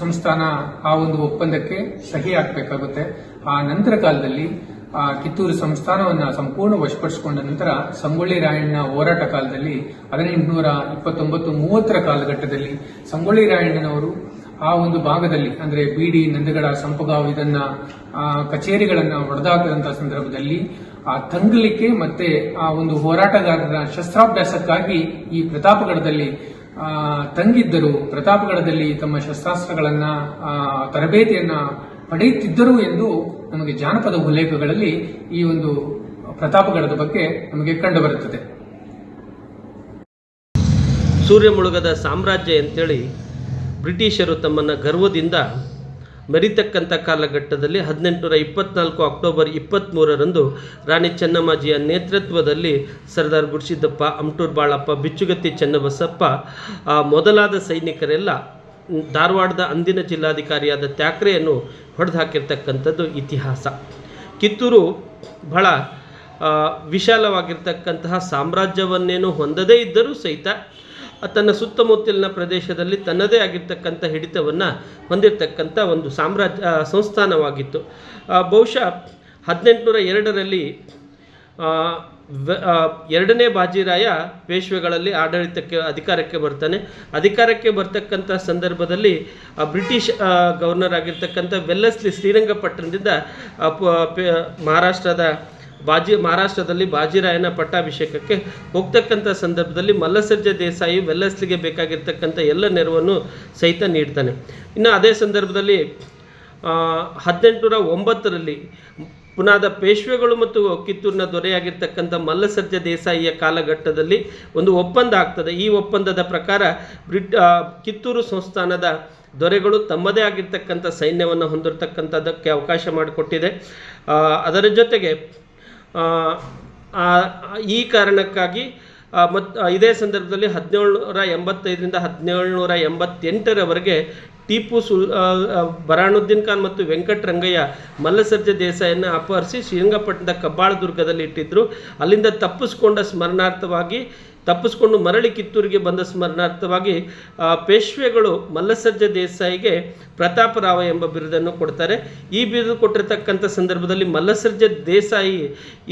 F: ಸಂಸ್ಥಾನ ಆ ಒಂದು ಒಪ್ಪಂದಕ್ಕೆ ಸಹಿ ಹಾಕಬೇಕಾಗುತ್ತೆ. ಆ ನಂತರ ಕಾಲದಲ್ಲಿ ಕಿತ್ತೂರು ಸಂಸ್ಥಾನವನ್ನ ಸಂಪೂರ್ಣ ವಶಪಡಿಸಿಕೊಂಡ ನಂತರ ಸಂಗೊಳ್ಳಿ ರಾಯಣ್ಣ ಹೋರಾಟ ಕಾಲದಲ್ಲಿ 1829-30ರ ಕಾಲಘಟ್ಟದಲ್ಲಿ ಸಂಗೊಳ್ಳಿ ರಾಯಣ್ಣನವರು ಆ ಒಂದು ಭಾಗದಲ್ಲಿ ಅಂದ್ರೆ ಬೀಡಿ, ನಂದಗಡ, ಸಂಪಗಾಂವ್ ಇದನ್ನ ಕಚೇರಿಗಳನ್ನ ಒಡೆದಾಕದಂತಹ ಸಂದರ್ಭದಲ್ಲಿ ಆ ತಂಗಲಿಕ್ಕೆ ಮತ್ತೆ ಆ ಒಂದು ಹೋರಾಟಗಾರರ ಶಸ್ತ್ರಾಭ್ಯಾಸಕ್ಕಾಗಿ ಈ ಪ್ರತಾಪಗಢದಲ್ಲಿ ತಂಗಿದ್ದರು. ಪ್ರತಾಪಗಢದಲ್ಲಿ ತಮ್ಮ ಶಸ್ತ್ರಾಸ್ತ್ರಗಳನ್ನ ತರಬೇತಿಯನ್ನ ಪಡೆಯುತ್ತಿದ್ದರು ಎಂದು ನಮಗೆ ಜಾನಪದ ಉಲ್ಲೇಖಗಳಲ್ಲಿ ಈ ಒಂದು ಪ್ರತಾಪಗಢದ ಬಗ್ಗೆ ನಮಗೆ ಕಂಡುಬರುತ್ತದೆ.
G: ಸೂರ್ಯ ಮುಳುಗದ ಸಾಮ್ರಾಜ್ಯ ಅಂತೇಳಿ ಬ್ರಿಟಿಷರು ತಮ್ಮನ್ನು ಗರ್ವದಿಂದ ಮೆರಿತಕ್ಕಂಥ ಕಾಲಘಟ್ಟದಲ್ಲಿ 1824 ಅಕ್ಟೋಬರ್ 23ರಂದು ರಾಣಿ ಚೆನ್ನಮ್ಮಾಜಿಯ ನೇತೃತ್ವದಲ್ಲಿ ಸರ್ದಾರ್ ಗುರುಸಿದ್ದಪ್ಪ, ಅಮಟೂರು ಬಾಳಪ್ಪ, ಬಿಚ್ಚುಗತ್ತಿ ಚೆನ್ನಬಸಪ್ಪ ಮೊದಲಾದ ಸೈನಿಕರೆಲ್ಲ ಧಾರವಾಡದ ಅಂದಿನ ಜಿಲ್ಲಾಧಿಕಾರಿಯಾದ ತ್ಯಾಕ್ರೆಯನ್ನು ಹೊಡೆದು ಹಾಕಿರ್ತಕ್ಕಂಥದ್ದು ಇತಿಹಾಸ. ಕಿತ್ತೂರು ಬಹಳ ವಿಶಾಲವಾಗಿರ್ತಕ್ಕಂತಹ ಸಾಮ್ರಾಜ್ಯವನ್ನೇನು ಹೊಂದದೇ ಇದ್ದರೂ ಸಹಿತ ತನ್ನ ಸುತ್ತಮುತ್ತಲಿನ ಪ್ರದೇಶದಲ್ಲಿ ತನ್ನದೇ ಆಗಿರ್ತಕ್ಕಂಥ ಹಿಡಿತವನ್ನು ಹೊಂದಿರತಕ್ಕಂಥ ಒಂದು ಸಂಸ್ಥಾನವಾಗಿತ್ತು. ಬಹುಶಃ 1802ರಲ್ಲಿ ಎರಡನೇ ಬಾಜಿರಾಯ ಪೇಶ್ವೆಗಳಲ್ಲಿ ಅಧಿಕಾರಕ್ಕೆ ಬರ್ತಾನೆ. ಅಧಿಕಾರಕ್ಕೆ ಬರ್ತಕ್ಕಂಥ ಸಂದರ್ಭದಲ್ಲಿ ಬ್ರಿಟಿಷ್ ಗವರ್ನರ್ ಆಗಿರ್ತಕ್ಕಂಥ ವೆಲ್ಲೆಸ್ಲಿ ಶ್ರೀರಂಗಪಟ್ಟಣದಿಂದ ಮಹಾರಾಷ್ಟ್ರದಲ್ಲಿ ಬಾಜಿರಾಯನ ಪಟ್ಟಾಭಿಷೇಕಕ್ಕೆ ಹೋಗ್ತಕ್ಕಂಥ ಸಂದರ್ಭದಲ್ಲಿ ಮಲ್ಲಸರ್ಜ ದೇಸಾಯಿ ವೆಲ್ಲೆಸ್ಲಿಗೆ ಬೇಕಾಗಿರ್ತಕ್ಕಂಥ ಎಲ್ಲ ನೆರವನ್ನು ಸಹಿತ ನೀಡ್ತಾನೆ. ಇನ್ನು ಅದೇ ಸಂದರ್ಭದಲ್ಲಿ 1809ರಲ್ಲಿ ಪುನಾದ ಪೇಶ್ವೆಗಳು ಮತ್ತು ಕಿತ್ತೂರಿನ ದೊರೆಯಾಗಿರ್ತಕ್ಕಂಥ ಮಲ್ಲಸರ್ಜ ದೇಸಾಯಿಯ ಕಾಲಘಟ್ಟದಲ್ಲಿ ಒಂದು ಒಪ್ಪಂದ ಆಗ್ತದೆ. ಈ ಒಪ್ಪಂದದ ಪ್ರಕಾರ ಕಿತ್ತೂರು ಸಂಸ್ಥಾನದ ದೊರೆಗಳು ತಮ್ಮದೇ ಆಗಿರ್ತಕ್ಕಂಥ ಸೈನ್ಯವನ್ನು ಹೊಂದಿರತಕ್ಕಂಥದ್ದಕ್ಕೆ ಅವಕಾಶ ಮಾಡಿಕೊಟ್ಟಿದೆ. ಅದರ ಜೊತೆಗೆ ಈ ಕಾರಣಕ್ಕಾಗಿ ಇದೇ ಸಂದರ್ಭದಲ್ಲಿ 1785ರಿಂದ 1788ರವರೆಗೆ ಟಿಪ್ಪು ಬರಾನುದ್ದೀನ್ ಖಾನ್ ಮತ್ತು ವೆಂಕಟರಂಗಯ್ಯ ಮಲ್ಲಸರ್ಜ ದೇಸಾಯಿಯನ್ನು ಅಪಹರಿಸಿ ಶ್ರೀರಂಗಪಟ್ಟಣದ ಕಬ್ಬಾಳ ದುರ್ಗದಲ್ಲಿ ಇಟ್ಟಿದ್ದರು. ಅಲ್ಲಿಂದ ತಪ್ಪಿಸ್ಕೊಂಡು ಮರಳಿ ಕಿತ್ತೂರಿಗೆ ಬಂದ ಸ್ಮರಣಾರ್ಥವಾಗಿ ಪೇಶ್ವೆಗಳು ಮಲ್ಲಸರ್ಜ ದೇಸಾಯಿಗೆ ಪ್ರತಾಪರಾವ ಎಂಬ ಬಿರುದನ್ನು ಕೊಡ್ತಾರೆ. ಈ ಬಿರುದು ಕೊಟ್ಟಿರ್ತಕ್ಕಂಥ ಸಂದರ್ಭದಲ್ಲಿ ಮಲ್ಲಸರ್ಜ ದೇಸಾಯಿ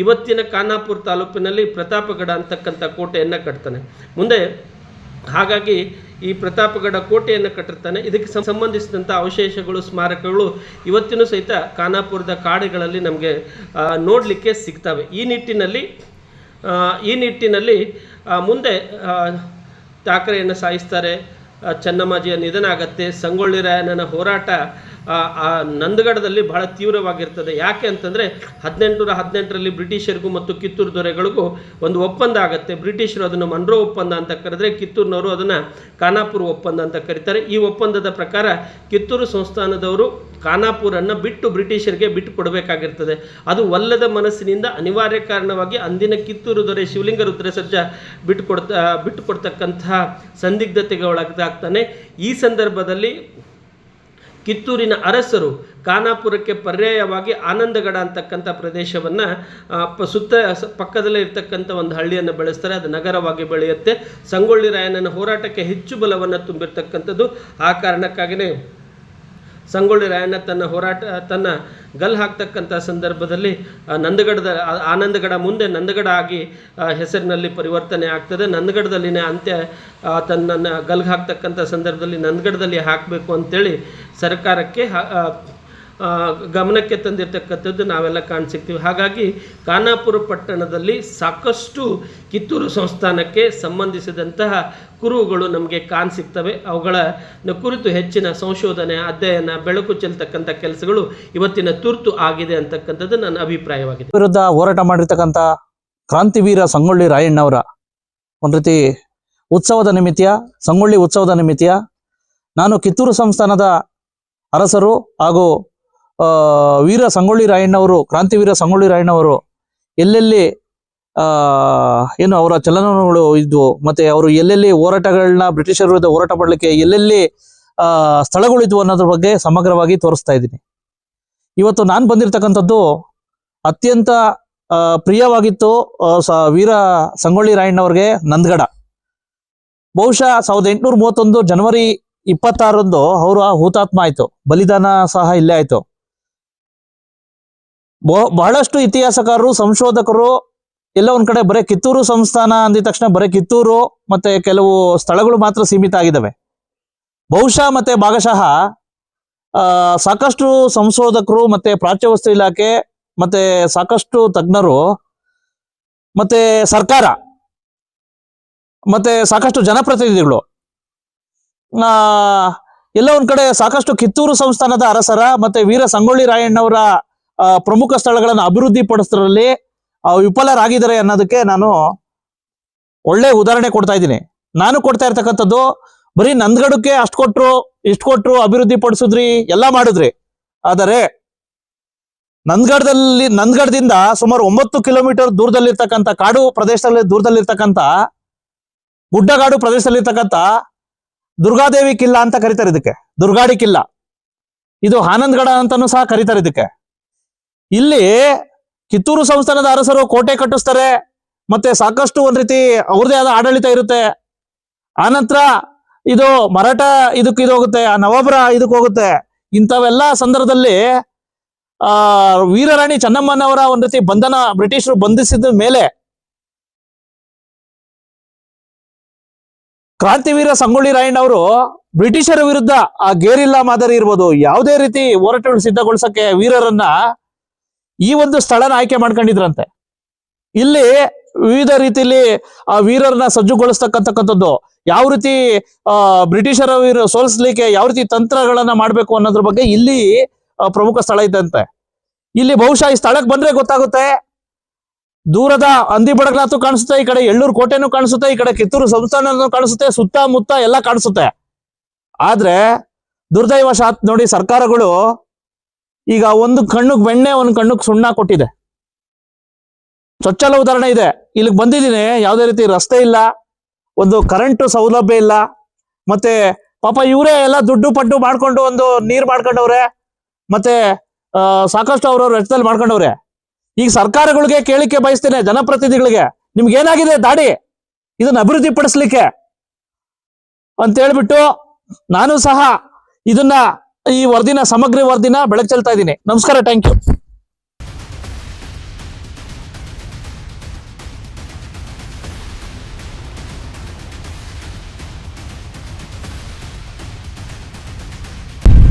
G: ಇವತ್ತಿನ ಖಾನಾಪುರ ತಾಲೂಕಿನಲ್ಲಿ ಪ್ರತಾಪಗಢ ಅಂತಕ್ಕಂಥ ಕೋಟೆಯನ್ನು ಕಟ್ತಾನೆ. ಮುಂದೆ ಹಾಗಾಗಿ ಈ ಪ್ರತಾಪಗಢ ಕೋಟೆಯನ್ನು ಕಟ್ಟಿರ್ತಾನೆ. ಇದಕ್ಕೆ ಸಂಬಂಧಿಸಿದಂಥ ಅವಶೇಷಗಳು, ಸ್ಮಾರಕಗಳು ಇವತ್ತಿನೂ ಸಹಿತ ಖಾನಾಪುರದ ಕಾಡುಗಳಲ್ಲಿ ನಮಗೆ ನೋಡಲಿಕ್ಕೆ ಸಿಗ್ತವೆ. ಈ ನಿಟ್ಟಿನಲ್ಲಿ ಮುಂದೆ ಠಾಕ್ರೆಯನ್ನು ಸಾಯಿಸ್ತಾರೆ. ಚೆನ್ನಮ್ಮಾಜಿಯ ನಿಧನ ಆಗತ್ತೆ. ಸಂಗೊಳ್ಳಿ ರಾಯಣ್ಣನ ಹೋರಾಟ ನಂದಗಡದಲ್ಲಿ ಬಹಳ ತೀವ್ರವಾಗಿರ್ತದೆ. ಯಾಕೆ ಅಂತಂದರೆ 1818ರಲ್ಲಿ ಬ್ರಿಟಿಷರಿಗೂ ಮತ್ತು ಕಿತ್ತೂರು ದೊರೆಗಳಿಗೂ ಒಂದು ಒಪ್ಪಂದ ಆಗುತ್ತೆ. ಬ್ರಿಟಿಷರು ಅದನ್ನು ಮನ್ರೋ ಒಪ್ಪಂದ ಅಂತ ಕರೆದರೆ, ಕಿತ್ತೂರಿನವರು ಅದನ್ನು ಖಾನಾಪುರ ಒಪ್ಪಂದ ಅಂತ ಕರೀತಾರೆ. ಈ ಒಪ್ಪಂದದ ಪ್ರಕಾರ ಕಿತ್ತೂರು ಸಂಸ್ಥಾನದವರು ಖಾನಾಪುರನ್ನು ಬ್ರಿಟಿಷರಿಗೆ ಬಿಟ್ಟು ಕೊಡಬೇಕಾಗಿರ್ತದೆ. ಅದು ಒಲ್ಲದ ಮನಸ್ಸಿನಿಂದ ಅನಿವಾರ್ಯ ಕಾರಣವಾಗಿ ಅಂದಿನ ಕಿತ್ತೂರು ದೊರೆ ಶಿವಲಿಂಗ ರುದ್ರಸರ್ಜ ಬಿಟ್ಟು ಕೊಡ್ತಕ್ಕಂತಹ ಸಂದಿಗ್ಧತೆಗೆ ಒಳಗಾಗ್ತಾನೆ. ಈ ಸಂದರ್ಭದಲ್ಲಿ ಕಿತ್ತೂರಿನ ಅರಸರು ಖಾನಾಪುರಕ್ಕೆ ಪರ್ಯಾಯವಾಗಿ ಆನಂದಗಡ ಅಂತಕ್ಕಂಥ ಪ್ರದೇಶವನ್ನು ಪಕ್ಕದಲ್ಲೇ ಇರ್ತಕ್ಕಂಥ ಒಂದು ಹಳ್ಳಿಯನ್ನು ಬೆಳೆಸ್ತಾರೆ. ಅದು ನಗರವಾಗಿ ಬೆಳೆಯುತ್ತೆ. ಸಂಗೊಳ್ಳಿ ರಾಯಣ್ಣನ ಹೋರಾಟಕ್ಕೆ ಹೆಚ್ಚು ಬಲವನ್ನು ತುಂಬಿರ್ತಕ್ಕಂಥದ್ದು. ಆ ಕಾರಣಕ್ಕಾಗಿಯೇ ಸಂಗೊಳ್ಳಿ ರಾಯಣ್ಣ ತನ್ನ ಗಲ್ ಹಾಕ್ತಕ್ಕಂಥ ಸಂದರ್ಭದಲ್ಲಿ ಆನಂದಗಡ ಮುಂದೆ ನಂದಗಡ ಆಗಿ ಹೆಸರಿನಲ್ಲಿ ಪರಿವರ್ತನೆ ಆಗ್ತದೆ. ನಂದಗಡದಲ್ಲಿನೇ ಅಂತ್ಯ ತನ್ನನ್ನು ಗಲ್ಗೆ ಹಾಕ್ತಕ್ಕಂಥ ಸಂದರ್ಭದಲ್ಲಿ ನಂದಗಡದಲ್ಲಿ ಹಾಕಬೇಕು ಅಂತೇಳಿ ಸರ್ಕಾರಕ್ಕೆ ಗಮನಕ್ಕೆ ತಂದಿರತಕ್ಕಂಥದ್ದು ನಾವೆಲ್ಲ ಕಾಣಸಿಗ್ತೀವಿ. ಹಾಗಾಗಿ ಖಾನಾಪುರ ಪಟ್ಟಣದಲ್ಲಿ ಸಾಕಷ್ಟು ಕಿತ್ತೂರು ಸಂಸ್ಥಾನಕ್ಕೆ ಸಂಬಂಧಿಸಿದಂತಹ ಕುರುಹುಗಳು ನಮಗೆ ಕಾಣಸಿಗ್ತವೆ. ಅವುಗಳ ಕುರಿತು ಹೆಚ್ಚಿನ ಸಂಶೋಧನೆ, ಅಧ್ಯಯನ, ಬೆಳಕು ಚೆಲ್ತಕ್ಕಂಥ ಕೆಲಸಗಳು ಇವತ್ತಿನ ತುರ್ತು ಆಗಿದೆ ಅಂತಕ್ಕಂಥದ್ದು ನನ್ನ ಅಭಿಪ್ರಾಯವಾಗಿದೆ.
A: ವಿರುದ್ಧ ಹೋರಾಟ ಮಾಡಿರ್ತಕ್ಕಂಥ ಕ್ರಾಂತಿವೀರ ಸಂಗೊಳ್ಳಿ ರಾಯಣ್ಣವರ ಒಂದು ರೀತಿ ಉತ್ಸವದ ನಿಮಿತ್ತ, ಸಂಗೊಳ್ಳಿ ಉತ್ಸವದ ನಿಮಿತ್ತ ನಾನು ಕಿತ್ತೂರು ಸಂಸ್ಥಾನದ ಅರಸರು ಹಾಗೂ ವೀರ ಸಂಗೊಳ್ಳಿ ರಾಯಣ್ಣವರು, ಕ್ರಾಂತಿವೀರ ಸಂಗೊಳ್ಳಿ ರಾಯಣ್ಣವರು ಎಲ್ಲೆಲ್ಲಿ ಏನು ಅವರ ಚಲನಗಳು ಇದ್ವು, ಮತ್ತೆ ಅವರು ಎಲ್ಲೆಲ್ಲಿ ಹೋರಾಟಗಳನ್ನ ಬ್ರಿಟಿಷರ ವಿರುದ್ಧ ಹೋರಾಟ ಮಾಡಲಿಕ್ಕೆ ಎಲ್ಲೆಲ್ಲಿ ಸ್ಥಳಗಳಿದ್ವು ಅನ್ನೋದ್ರ ಬಗ್ಗೆ ಸಮಗ್ರವಾಗಿ ತೋರಿಸ್ತಾ ಇದ್ದೀನಿ. ಇವತ್ತು ನಾನು ಬಂದಿರತಕ್ಕಂಥದ್ದು ಅತ್ಯಂತ ಪ್ರಿಯವಾಗಿತ್ತು ವೀರ ಸಂಗೊಳ್ಳಿ ರಾಯಣ್ಣವ್ರಿಗೆ ನಂದಗಡ. ಬಹುಶಃ 1831 ಜನವರಿ 26ರಂದು ಅವರು ಹುತಾತ್ಮ ಆಯ್ತು. ಬಲಿದಾನ ಸಹ ಇಲ್ಲೇ ಆಯ್ತು. ಬಹಳಷ್ಟು ಇತಿಹಾಸಕಾರರು, ಸಂಶೋಧಕರು ಎಲ್ಲ ಒಂದ್ ಕಡೆ ಬರೀ ಕಿತ್ತೂರು ಸಂಸ್ಥಾನ ಅಂದಿದ ತಕ್ಷಣ ಬರೀ ಕಿತ್ತೂರು ಮತ್ತೆ ಕೆಲವು ಸ್ಥಳಗಳು ಮಾತ್ರ ಸೀಮಿತ ಆಗಿದ್ದಾವೆ. ಬಹುಶಃ ಮತ್ತೆ ಭಾಗಶಃ ಸಾಕಷ್ಟು ಸಂಶೋಧಕರು ಮತ್ತೆ ಪ್ರಾಚ್ಯವಸ್ತು ಇಲಾಖೆ ಮತ್ತೆ ಸಾಕಷ್ಟು ತಜ್ಞರು ಮತ್ತೆ ಸರ್ಕಾರ ಮತ್ತೆ ಸಾಕಷ್ಟು ಜನಪ್ರತಿನಿಧಿಗಳು ಎಲ್ಲ ಒಂದ್ ಕಡೆ ಸಾಕಷ್ಟು ಕಿತ್ತೂರು ಸಂಸ್ಥಾನದ ಅರಸರ ಮತ್ತೆ ವೀರ ಸಂಗೊಳ್ಳಿ ರಾಯಣ್ಣವರ ಪ್ರಮುಖ ಸ್ಥಳಗಳನ್ನು ಅಭಿವೃದ್ಧಿ ಪಡಿಸೋದ್ರಲ್ಲಿ ವಿಫಲರಾಗಿದ್ದಾರೆ ಅನ್ನೋದಕ್ಕೆ ನಾನು ಒಳ್ಳೆ ಉದಾಹರಣೆ ಕೊಡ್ತಾ ಇದ್ದೀನಿ. ನಾನು ಕೊಡ್ತಾ ಇರ್ತಕ್ಕಂಥದ್ದು ಬರೀ ನಂದಗಡಕ್ಕೆ ಅಷ್ಟು ಕೊಟ್ರು ಇಷ್ಟು ಕೊಟ್ರು ಅಭಿವೃದ್ಧಿ ಪಡಿಸಿದ್ರಿ ಎಲ್ಲ ಮಾಡಿದ್ರಿ. ಆದರೆ ನಂದಗಡದಿಂದ ಸುಮಾರು 9 ಕಿಲೋಮೀಟರ್ ದೂರದಲ್ಲಿರ್ತಕ್ಕಂಥ ಕಾಡು ಪ್ರದೇಶದಲ್ಲಿ ದೂರದಲ್ಲಿರ್ತಕ್ಕಂಥ ಗುಡ್ಡಗಾಡು ಪ್ರದೇಶದಲ್ಲಿರ್ತಕ್ಕಂಥ ದುರ್ಗಾದೇವಿ ಕಿಲ್ಲಾ ಅಂತ ಕರೀತಾರೆ ಇದಕ್ಕೆ. ದುರ್ಗಾಡಿ ಕಿಲ್ಲಾ, ಇದು ಆನಂದಗಡ ಅಂತಾನೂ ಸಹ ಕರೀತಾರೆ ಇದಕ್ಕೆ. ಇಲ್ಲಿ ಕಿತ್ತೂರು ಸಂಸ್ಥಾನದ ಅರಸರು ಕೋಟೆ ಕಟ್ಟಿಸ್ತಾರೆ, ಮತ್ತೆ ಸಾಕಷ್ಟು ಒಂದ್ ರೀತಿ ಅವ್ರದೇ ಆದ ಆಡಳಿತ ಇರುತ್ತೆ. ಆನಂತರ ಇದು ಮರಾಠ ಇದಕ್ಕೆ ಇದು ಹೋಗುತ್ತೆ, ಆ ನವಾಬರ ಇದಕ್ಕೆ ಹೋಗುತ್ತೆ. ಇಂಥವೆಲ್ಲ ಸಂದರ್ಭದಲ್ಲಿ ವೀರರಾಣಿ ಚೆನ್ನಮ್ಮನವರ ಒಂದ್ ರೀತಿ ಬಂಧನ ಬ್ರಿಟಿಷರು ಬಂಧಿಸಿದ ಮೇಲೆ ಕ್ರಾಂತಿವೀರ ಸಂಗೊಳ್ಳಿ ರಾಯಣ್ಣ ಅವರು ಬ್ರಿಟಿಷರ ವಿರುದ್ಧ ಆ ಗೇರಿಲ್ಲಾ ಮಾದರಿ ಇರ್ಬೋದು, ಯಾವುದೇ ರೀತಿ ಹೋರಾಟಗಳು ಸಿದ್ಧಗೊಳಿಸಕ್ಕೆ ವೀರರನ್ನ ಈ ಒಂದು ಸ್ಥಳನ ಆಯ್ಕೆ ಮಾಡ್ಕೊಂಡಿದ್ರಂತೆ. ಇಲ್ಲಿ ವಿವಿಧ ರೀತಿಯಲ್ಲಿ ಆ ವೀರರನ್ನ ಸಜ್ಜುಗೊಳಿಸ್ತಕ್ಕಂಥದ್ದು, ಯಾವ ರೀತಿ ಬ್ರಿಟಿಷರ ಸೋಲಿಸ್ಲಿಕ್ಕೆ ಯಾವ ರೀತಿ ತಂತ್ರಗಳನ್ನ ಮಾಡ್ಬೇಕು ಅನ್ನೋದ್ರ ಬಗ್ಗೆ ಇಲ್ಲಿ ಪ್ರಮುಖ ಸ್ಥಳ ಇದ್ದಂತೆ. ಇಲ್ಲಿ ಬಹುಶಃ ಈ ಸ್ಥಳಕ್ಕೆ ಬಂದ್ರೆ ಗೊತ್ತಾಗುತ್ತೆ, ದೂರದ ಹಂದಿ ಬಡಗ್ಲಾತು ಕಾಣಿಸುತ್ತೆ, ಈ ಕಡೆ ಎಳ್ಳೂರು ಕೋಟೆನೂ ಕಾಣಿಸುತ್ತೆ, ಈ ಕಡೆ ಕಿತ್ತೂರು ಸಂಸ್ಥಾನ ಕಾಣಿಸುತ್ತೆ, ಸುತ್ತಮುತ್ತ ಎಲ್ಲ ಕಾಣಿಸುತ್ತೆ. ಆದ್ರೆ ದುರ್ದೈವಶಾತ್ ನೋಡಿ, ಸರ್ಕಾರಗಳು ಈಗ ಒಂದು ಕಣ್ಣುಗ್ ಬೆಣ್ಣೆ ಒಂದು ಕಣ್ಣುಗ್ ಸುಣ್ಣ ಕೊಟ್ಟಿದೆ. ಚೊಚ್ಚಲ ಉದಾಹರಣೆ ಇದೆ. ಇಲ್ಲಿಗೆ ಬಂದಿದ್ದೀನಿ, ಯಾವುದೇ ರೀತಿ ರಸ್ತೆ ಇಲ್ಲ, ಒಂದು ಕರೆಂಟ್ ಸೌಲಭ್ಯ ಇಲ್ಲ, ಮತ್ತೆ ಪಾಪ ಇವರೇ ಎಲ್ಲ ದುಡ್ಡು ಪಡ್ಡು ಮಾಡ್ಕೊಂಡು ಒಂದು ನೀರ್ ಮಾಡ್ಕೊಂಡವ್ರೆ, ಮತ್ತೆ ಸಾಕಷ್ಟು ಅವ್ರವ್ರ ವೆಚ್ಚದಲ್ಲಿ ಮಾಡ್ಕೊಂಡವ್ರೆ. ಈಗ ಸರ್ಕಾರಗಳಿಗೆ ಕೇಳಿಕೆ ಬಯಸ್ತೇನೆ, ಜನಪ್ರತಿನಿಧಿಗಳಿಗೆ, ನಿಮ್ಗೆ ಏನಾಗಿದೆ ದಾಡಿ ಇದನ್ನ ಅಭಿವೃದ್ಧಿ ಪಡಿಸ್ಲಿಕ್ಕೆ ಅಂತ ಹೇಳ್ಬಿಟ್ಟು ನಾನು ಸಹ ಇದನ್ನ ಈ ವರದಿನ ಸಮಗ್ರ ವರದಿನ ಬೆಳಕು ಚೆಲ್ತಾ ಇದ್ದೀನಿ. ನಮಸ್ಕಾರ, ಥ್ಯಾಂಕ್ ಯು.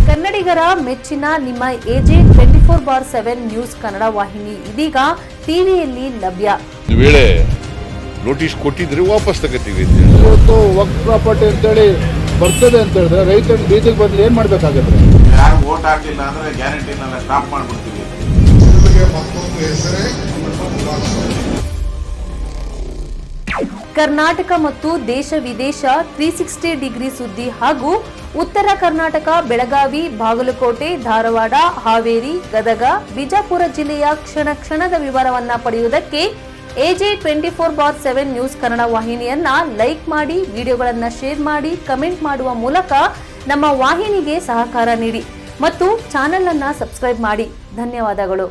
H: ಕನ್ನಡಿಗರ ಮೆಚ್ಚಿನ ನಿಮ್ಮ AJ 24/7 ನ್ಯೂಸ್ ಕನ್ನಡ ವಾಹಿನಿ ಇದೀಗ ಟಿವಿಯಲ್ಲಿ ಲಭ್ಯ.
I: ಒಂದು ವೇಳೆ ನೋಟಿಸ್ ಕೊಟ್ಟಿದ್ರೆ ವಾಪಸ್ ತಗೋತೀವಿ.
D: ಇವತ್ತು ವಕ್ಫ್ ಪ್ರಾಪರ್ಟಿ ಅಂತೇಳಿ ಬರ್ತದೆ ಅಂತ ಹೇಳಿದ್ರೆ ರೈತರು ಬೀದಿಗೆ ಬಂದ್ರೆ ಏನ್ ಮಾಡ್ಬೇಕಾಗತ್ತೆ?
J: ಯಾರು ವೋಟ್ ಹಾಕಲಿಲ್ಲ ಅಂದ್ರೆ ಗ್ಯಾರಂಟಿನೆಲ್ಲ ಸ್ಟಾಪ್ ಮಾಡ್ಬಿಡ್ತೀವಿ.
H: ಕರ್ನಾಟಕ ಮತ್ತು ದೇಶ ವಿದೇಶ 360 ಡಿಗ್ರಿ ಸುದ್ದಿ ಹಾಗೂ ಉತ್ತರ ಕರ್ನಾಟಕ, ಬೆಳಗಾವಿ, ಬಾಗಲಕೋಟೆ, ಧಾರವಾಡ, ಹಾವೇರಿ, ಗದಗ, ಬಿಜಾಪುರ ಜಿಲ್ಲೆಯ ಕ್ಷಣ ಕ್ಷಣದ ವಿವರವನ್ನ ಪಡೆಯುವುದಕ್ಕೆ AJ 24/7 ನ್ಯೂಸ್ ಕನ್ನಡ ವಾಹಿನಿಯನ್ನ ಲೈಕ್ ಮಾಡಿ, ವಿಡಿಯೋಗಳನ್ನ ಶೇರ್ ಮಾಡಿ, ಕಮೆಂಟ್ ಮಾಡುವ ಮೂಲಕ ನಮ್ಮ ವಾಹಿನಿಗೆ ಸಹಕಾರ ನೀಡಿ ಮತ್ತು ಚಾನೆಲ್ ಅನ್ನ ಸಬ್ಸ್ಕ್ರೈಬ್ ಮಾಡಿ. ಧನ್ಯವಾದಗಳು.